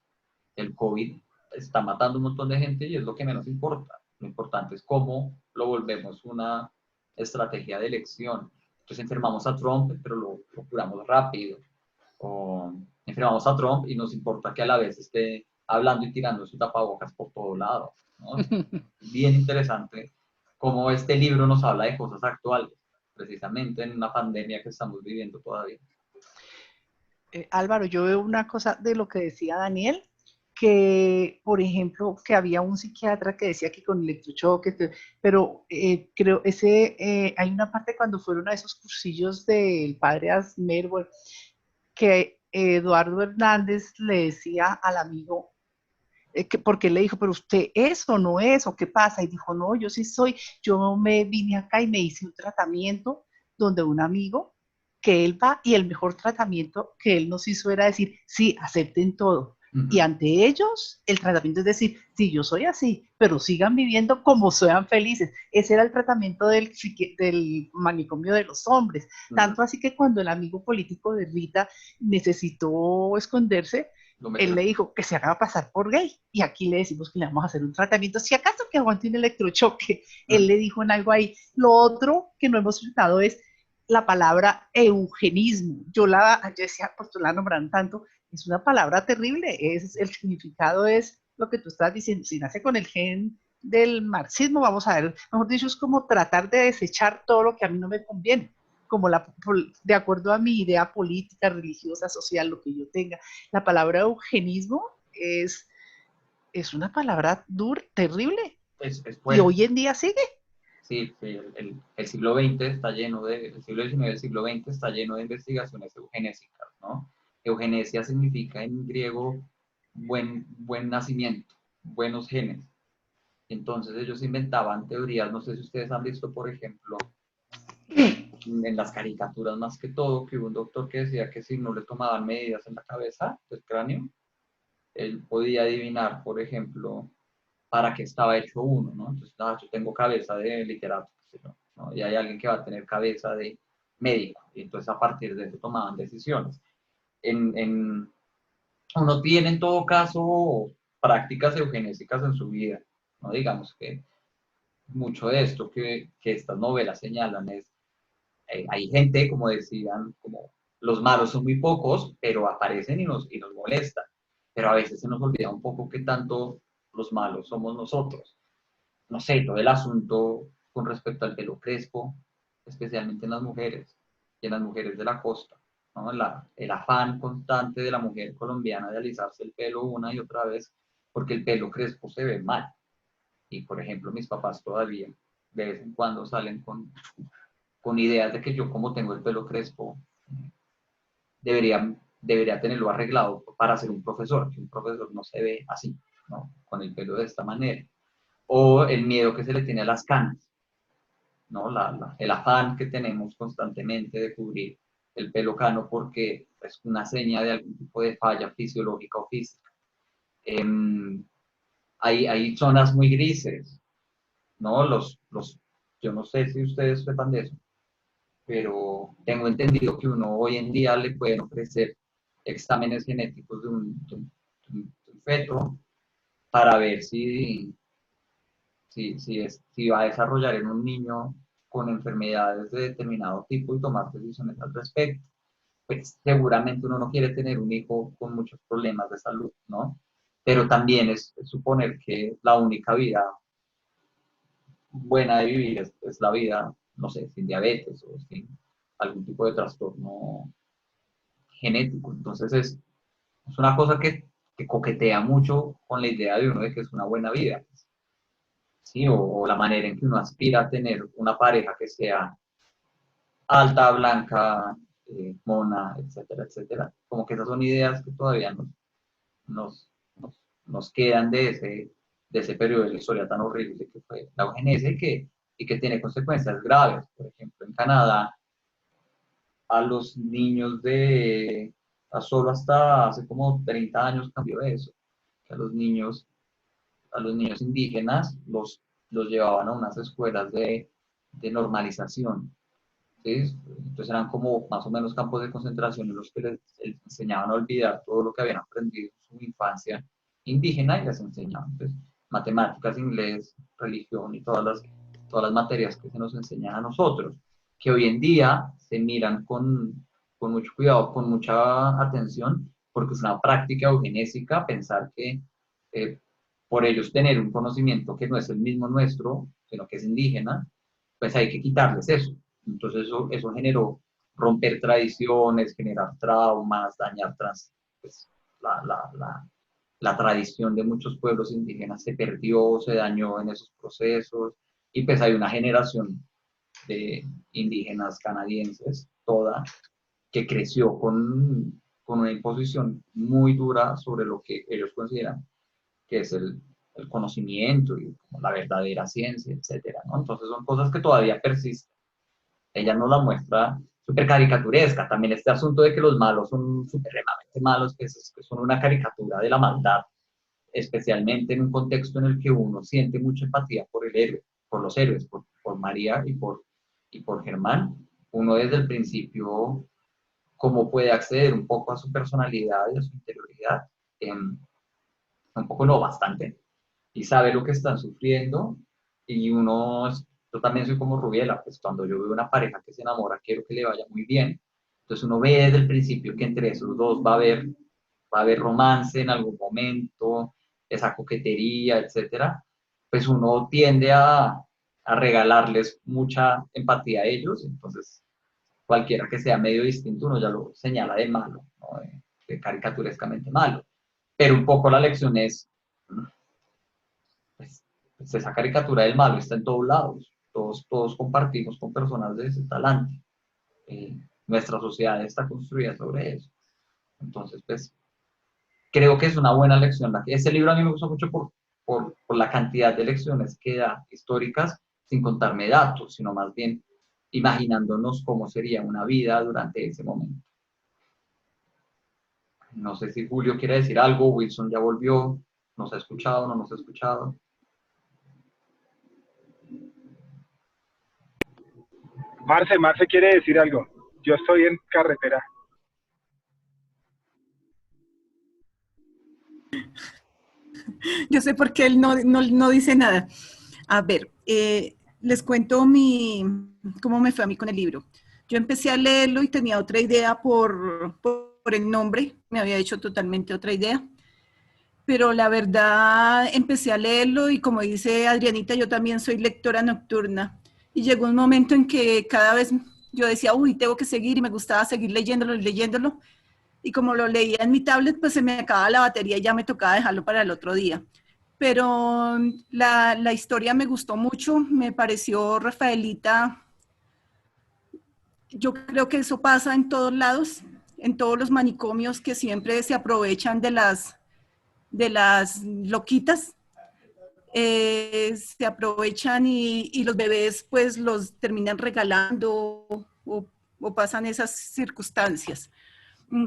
El COVID está matando un montón de gente y es lo que menos importa. Lo importante es cómo lo volvemos una estrategia de elección. Entonces enfermamos a Trump, pero lo curamos rápido. O enfermamos a Trump y nos importa que a la vez esté hablando y tirando su tapabocas por todo lado, ¿no? Bien interesante cómo este libro nos habla de cosas actuales, precisamente en una pandemia que estamos viviendo todavía. Álvaro, yo veo una cosa de lo que decía Daniel, que, por ejemplo, que había un psiquiatra que decía que con electrochoques, pero creo, hay una parte cuando fueron a esos cursillos del padre Asmer, bueno, que Eduardo Hernández le decía al amigo, porque le dijo, pero usted es o no es, o qué pasa, y dijo, no, yo sí soy, yo me vine acá y me hice un tratamiento donde un amigo, que él va, y el mejor tratamiento que él nos hizo era decir, sí, acepten todo. Y ante ellos, el tratamiento es decir, sí, yo soy así, pero sigan viviendo como sean felices. Ese era el tratamiento del manicomio de los hombres. Tanto así que cuando el amigo político de Rita necesitó esconderse, él le dijo que se haga pasar por gay. Y aquí le decimos que le vamos a hacer un tratamiento. Si acaso que aguante un electrochoque, él le dijo en algo ahí. Lo otro que no hemos tratado es la palabra eugenismo. Yo decía, pues tú la nombran tanto, es una palabra terrible, el significado es lo que tú estás diciendo, si nace con el gen del marxismo, vamos a ver, mejor dicho, es como tratar de desechar todo lo que a mí no me conviene, como de acuerdo a mi idea política, religiosa, social, lo que yo tenga. La palabra eugenismo es una palabra dura, terrible, y hoy en día sigue. Sí, el siglo XX está lleno el siglo XIX, el siglo XX está lleno de investigaciones eugenésicas, ¿no? Eugenesia significa en griego buen nacimiento, buenos genes. Entonces ellos inventaban teorías, no sé si ustedes han visto, por ejemplo, en las caricaturas más que todo, que hubo un doctor que decía que si no le tomaban medidas en la cabeza, del cráneo, él podía adivinar, por ejemplo, para qué estaba hecho uno, ¿no? Entonces, yo tengo cabeza de literato, ¿no? Y hay alguien que va a tener cabeza de médico, y entonces a partir de eso tomaban decisiones. Uno tiene en todo caso prácticas eugenésicas en su vida, ¿no? Digamos que mucho de esto que estas novelas señalan es, hay gente, como decían, como los malos son muy pocos, pero aparecen y nos molestan, pero a veces se nos olvida un poco que tanto los malos somos nosotros. No sé, todo el asunto con respecto al pelo crespo, especialmente en las mujeres y en las mujeres de la costa, ¿no? El afán constante de la mujer colombiana de alisarse el pelo una y otra vez, porque el pelo crespo se ve mal. Y, por ejemplo, mis papás todavía de vez en cuando salen con ideas de que yo, como tengo el pelo crespo, debería tenerlo arreglado para ser un profesor, que un profesor no se ve así, ¿no? Con el pelo de esta manera. O el miedo que se le tiene a las canas, ¿no? El afán que tenemos constantemente de cubrir el pelo cano porque es una seña de algún tipo de falla fisiológica o física. Hay zonas muy grises, ¿no? Yo no sé si ustedes sepan de eso, pero tengo entendido que uno hoy en día le pueden ofrecer exámenes genéticos de un feto para ver si va a desarrollar en un niño con enfermedades de determinado tipo y tomar decisiones al respecto. Pues seguramente uno no quiere tener un hijo con muchos problemas de salud, ¿no? Pero también es suponer que la única vida buena de vivir es la vida, no sé, sin diabetes o sin algún tipo de trastorno genético. Entonces es una cosa que coquetea mucho con la idea de uno de que es una buena vida. ¿Sí? O la manera en que uno aspira a tener una pareja que sea alta, blanca, mona, etcétera, etcétera. Como que esas son ideas que todavía nos, nos quedan de ese periodo de la historia tan horrible que fue la eugenesia y que tiene consecuencias graves. Por ejemplo, en Canadá, a los niños solo hasta hace como 30 años cambió eso. Que a los niños indígenas los llevaban a unas escuelas de normalización. ¿Sí? Entonces eran como más o menos campos de concentración en los que les enseñaban a olvidar todo lo que habían aprendido en su infancia indígena y les enseñaban pues, matemáticas, inglés, religión y todas las materias que se nos enseñan a nosotros, que hoy en día se miran con mucho cuidado, con mucha atención, porque es una práctica eugenésica pensar que por ellos tener un conocimiento que no es el mismo nuestro, sino que es indígena, pues hay que quitarles eso. Entonces eso generó romper tradiciones, generar traumas, dañar pues, la tradición de muchos pueblos indígenas se perdió, se dañó en esos procesos, y pues hay una generación de indígenas canadienses, toda, que creció con una imposición muy dura sobre lo que ellos consideran que es el conocimiento y la verdadera ciencia, etcétera, ¿no? Entonces son cosas que todavía persisten. Ella nos la muestra súper caricaturesca. También este asunto de que los malos son supremamente malos, que son una caricatura de la maldad, especialmente en un contexto en el que uno siente mucha empatía por el héroe, por los héroes, por María y por Germán. Uno desde el principio, cómo puede acceder un poco a su personalidad y a su interioridad, un poco no, bastante, y sabe lo que están sufriendo, y yo también soy como Rubiela, pues cuando yo veo una pareja que se enamora, quiero que le vaya muy bien, entonces uno ve desde el principio que entre esos dos va a haber romance en algún momento, esa coquetería, etcétera, pues uno tiende a regalarles mucha empatía a ellos, entonces cualquiera que sea medio distinto uno ya lo señala de malo, ¿no? De caricaturescamente malo, pero un poco la lección es, pues, esa caricatura del malo está en todos lados, todos compartimos con personas de ese talante, nuestra sociedad está construida sobre eso, entonces pues creo que es una buena lección. Ese libro a mí me gustó mucho por la cantidad de lecciones que da históricas, sin contarme datos, sino más bien imaginándonos cómo sería una vida durante ese momento. No sé si Julio quiere decir algo, Wilson ya volvió, nos ha escuchado, no nos ha escuchado. Marce quiere decir algo. Yo estoy en carretera. Yo sé por qué él no dice nada. A ver, les cuento cómo me fue a mí con el libro. Yo empecé a leerlo y tenía otra idea por el nombre, me había hecho totalmente otra idea, pero la verdad empecé a leerlo y como dice Adrianita, yo también soy lectora nocturna y llegó un momento en que cada vez yo decía, uy, tengo que seguir, y me gustaba seguir leyéndolo y leyéndolo, y como lo leía en mi tablet, pues se me acababa la batería y ya me tocaba dejarlo para el otro día. Pero la historia me gustó mucho, me pareció Rafaelita. Yo creo que eso pasa en todos lados, en todos los manicomios, que siempre se aprovechan de las loquitas, se aprovechan y los bebés pues los terminan regalando o pasan esas circunstancias.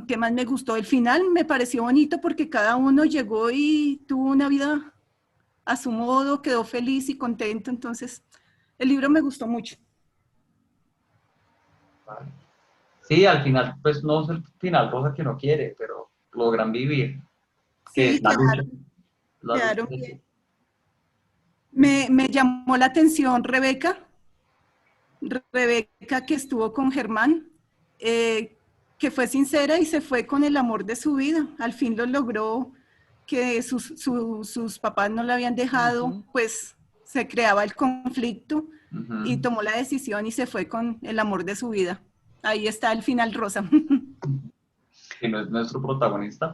¿Qué más me gustó? El final me pareció bonito porque cada uno llegó y tuvo una vida a su modo, quedó feliz y contento, entonces el libro me gustó mucho. Vale. Sí, al final, pues no es el final rosa que uno quiere, pero logran vivir, que Sí, es la lucha. quedaron bien. Me llamó la atención Rebeca que estuvo con Germán, que fue sincera y se fue con el amor de su vida. Al fin lo logró, que sus papás no la habían dejado, pues se creaba el conflicto y tomó la decisión y se fue con el amor de su vida. Ahí está el final rosa. Que no es nuestro protagonista,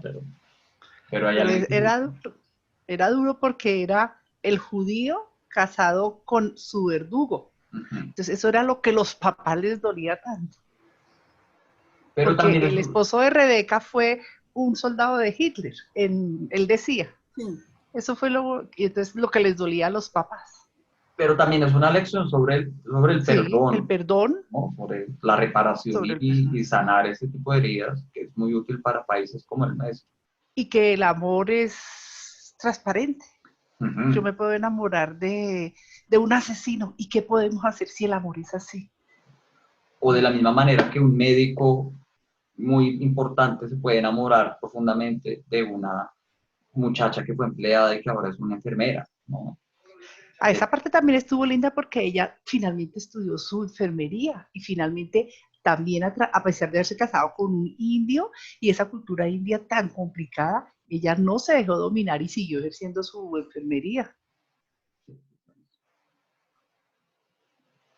pero hay alguien que... Era duro porque era el judío casado con su verdugo. Entonces eso era lo que los papás les dolía tanto. Pero porque también el esposo de Rebeca fue un soldado de Hitler, él decía. Sí. Eso fue y entonces lo que les dolía a los papás. Pero también es una lección sobre el sí, perdón. El perdón. ¿No? Sobre la reparación y sanar ese tipo de heridas, que es muy útil para países como el nuestro. Y que el amor es transparente. Yo me puedo enamorar de un asesino. ¿Y qué podemos hacer si el amor es así? O de la misma manera que un médico muy importante se puede enamorar profundamente de una muchacha que fue empleada y que ahora es una enfermera, ¿no? A esa parte también estuvo linda porque ella finalmente estudió su enfermería y finalmente también a pesar de haberse casado con un indio y esa cultura india tan complicada, ella no se dejó dominar y siguió ejerciendo su enfermería.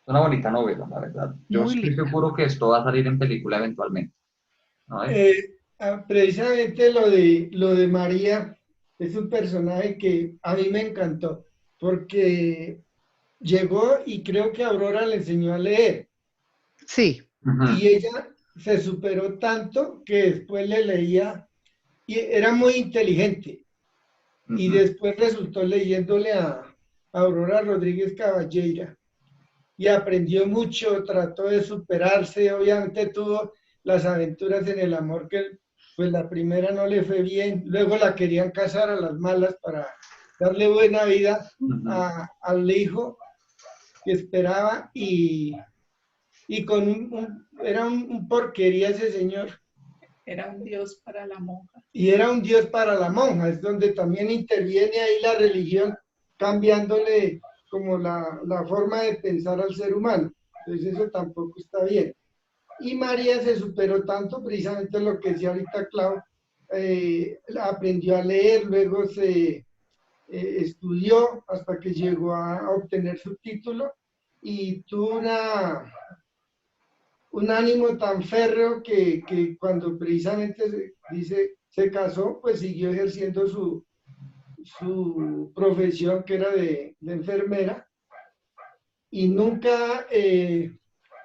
Es una bonita novela, la verdad. Yo Muy estoy linda. seguro que esto va a salir en película eventualmente, ¿no? Precisamente lo de María es un personaje que a mí me encantó, porque llegó y creo que Aurora le enseñó a leer, Sí, Ujú, y ella se superó tanto que después le leía, y era muy inteligente, y ujú. después resultó leyéndole a Aurora Rodríguez Caballeira, y aprendió mucho, trató de superarse, obviamente tuvo las aventuras en el amor que pues la primera no le fue bien, luego la querían casar a las malas para darle buena vida Ujú. al hijo que esperaba y con era un porquería ese señor. Era un dios para la monja. Y era un dios para la monja, es donde también interviene ahí la religión, cambiándole como la forma de pensar al ser humano. Entonces eso tampoco está bien. Y María se superó tanto, precisamente lo que decía ahorita Clau, aprendió a leer, luego se estudió hasta que llegó a obtener su título y tuvo un ánimo tan férreo que cuando precisamente se casó, pues siguió ejerciendo su profesión que era de enfermera y nunca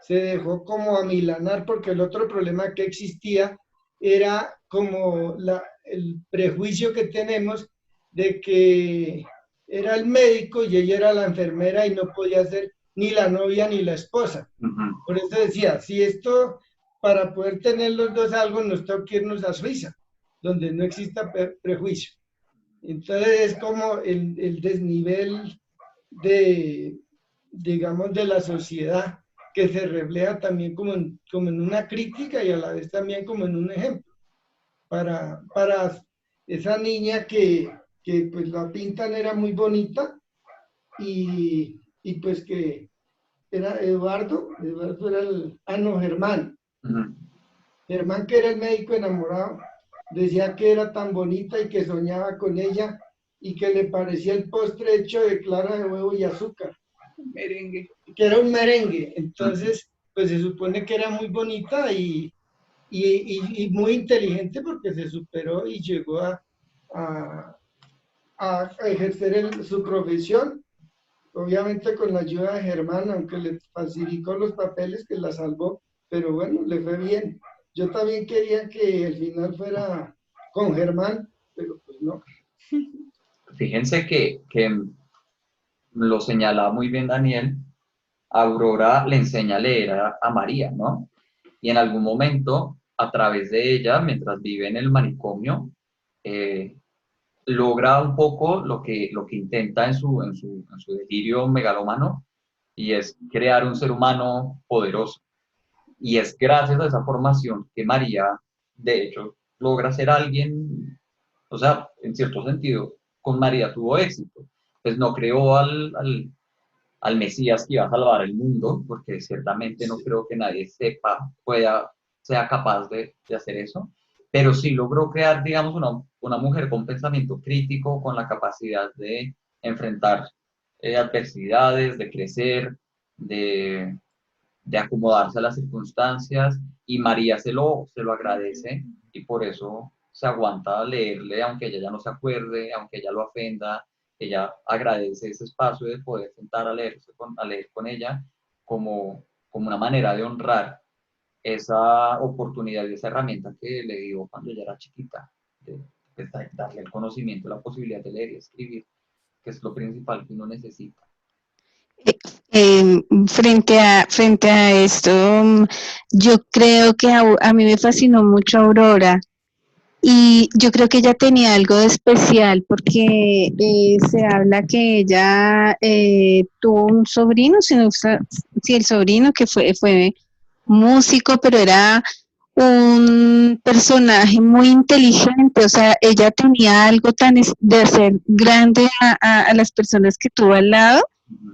se dejó como amilanar porque el otro problema que existía era como el prejuicio que tenemos de que era el médico y ella era la enfermera y no podía ser ni la novia ni la esposa. Ujú. Por eso decía, si esto, para poder tener los dos algo, nos toca que irnos a Suiza, donde no exista prejuicio. Entonces es como el desnivel de, digamos, de la sociedad que se refleja también como en una crítica y a la vez también como en un ejemplo para esa niña que pues la pintan era muy bonita y pues que era Eduardo era no, Germán. Ujú. Germán, que era el médico enamorado, decía que era tan bonita y que soñaba con ella y que le parecía el postre hecho de clara de huevo y azúcar, Merengue. que era un merengue. Entonces, pues se supone que era muy bonita y muy inteligente porque se superó y llegó a, a ejercer su profesión, obviamente con la ayuda de Germán, aunque le falsificó los papeles que la salvó, pero bueno, le fue bien. Yo también quería que el final fuera con Germán, pero pues no. Fíjense que lo señalaba muy bien Daniel, Aurora le enseña a leer a María, ¿no? Y en algún momento, a través de ella, mientras vive en el manicomio, eh, logra un poco lo que intenta en su delirio megalómano, y es crear un ser humano poderoso. Y es gracias a esa formación que María, de hecho, logra ser alguien, o sea, en cierto sentido, con María tuvo éxito. Pues no creó al Mesías que iba a salvar el mundo, porque ciertamente no creo que nadie sea capaz de hacer eso, pero sí logró crear, digamos, una mujer con pensamiento crítico, con la capacidad de enfrentar adversidades, de crecer, de, de acomodarse a las circunstancias, y María se lo agradece, y por eso se aguanta a leerle, aunque ella ya no se acuerde, aunque ella lo ofenda, ella agradece ese espacio de poder sentar a leer con ella como una manera de honrar esa oportunidad y esa herramienta que le dio cuando ella era chiquita, de darle el conocimiento, la posibilidad de leer y escribir, que es lo principal que uno necesita. Frente a esto, yo creo que a mí me fascinó mucho Aurora y yo creo que ella tenía algo de especial porque se habla que ella tuvo un sobrino, si el sobrino que fue músico, pero era un personaje muy inteligente, o sea, ella tenía algo de hacer grande a las personas que tuvo al lado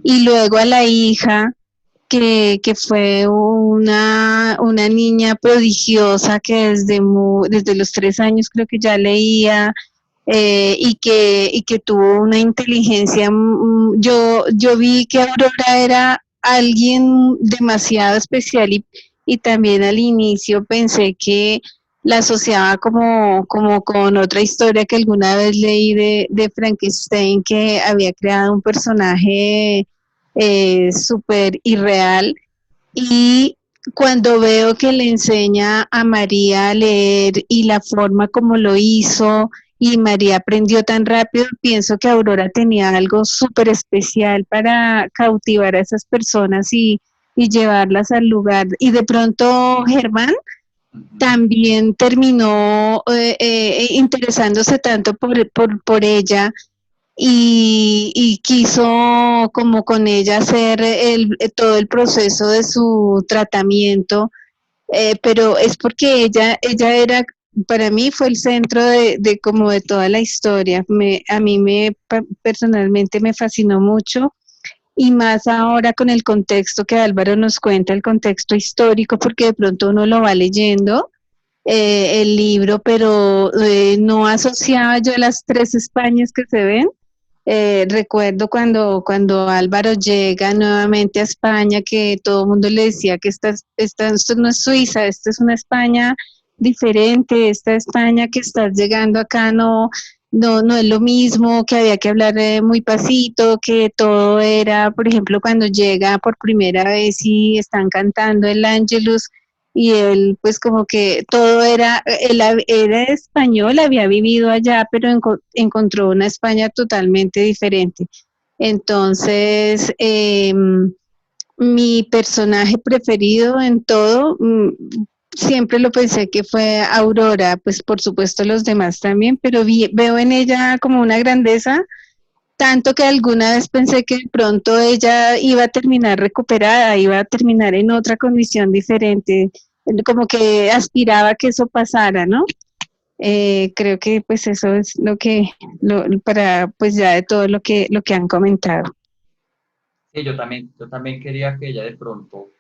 y luego a la hija que fue una niña prodigiosa que desde los 3 años creo que ya leía y que tuvo una inteligencia. Yo vi que Aurora era alguien demasiado especial y también al inicio pensé que la asociaba como con otra historia que alguna vez leí de Frankenstein, que había creado un personaje súper irreal. Y cuando veo que le enseña a María a leer y la forma como lo hizo, y María aprendió tan rápido, pienso que Aurora tenía algo súper especial para cautivar a esas personas y llevarlas al lugar. Y de pronto Germán también terminó interesándose tanto por ella y quiso como con ella hacer todo el proceso de su tratamiento, pero es porque ella era, para mí fue el centro de como de toda la historia. A mí personalmente me fascinó mucho y más ahora con el contexto que Álvaro nos cuenta, el contexto histórico, porque de pronto uno lo va leyendo el libro, pero no asociaba yo las tres Españas que se ven. Recuerdo cuando Álvaro llega nuevamente a España, que todo el mundo le decía que esto no es Suiza, esta es una España diferente, esta España que estás llegando acá no es lo mismo, que había que hablar muy pasito, que todo era, por ejemplo, cuando llega por primera vez y están cantando el Ángelus, y él pues como que todo él era español, había vivido allá, pero encontró una España totalmente diferente. Entonces, mi personaje preferido en todo, siempre lo pensé que fue Aurora, pues por supuesto los demás también, pero veo en ella como una grandeza, tanto que alguna vez pensé que de pronto ella iba a terminar recuperada, iba a terminar en otra condición diferente, como que aspiraba a que eso pasara, ¿no? Creo que pues eso es para pues ya de todo lo que han comentado. Sí, yo también quería que ella de pronto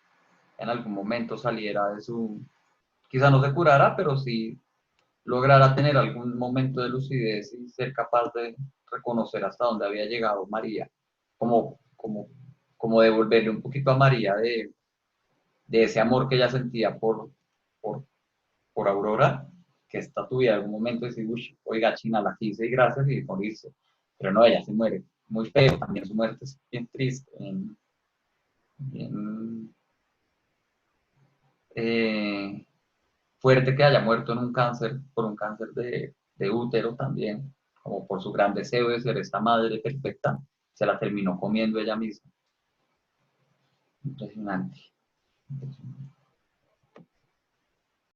en algún momento saliera de su, quizá no se curara, pero sí lograra tener algún momento de lucidez y ser capaz de reconocer hasta dónde había llegado María, como, como, como devolverle un poquito a María de ese amor que ella sentía por, por Aurora, que esta tuviera algún momento de decir, "Uy, oiga, China, la quise y gracias", y morirse. Pero no, ella se muere. Muy feo, también su muerte es bien triste, bien fuerte que haya muerto en un cáncer, por un cáncer de útero también, como por su gran deseo de ser esta madre perfecta, se la terminó comiendo ella misma. Impresionante. Impresionante.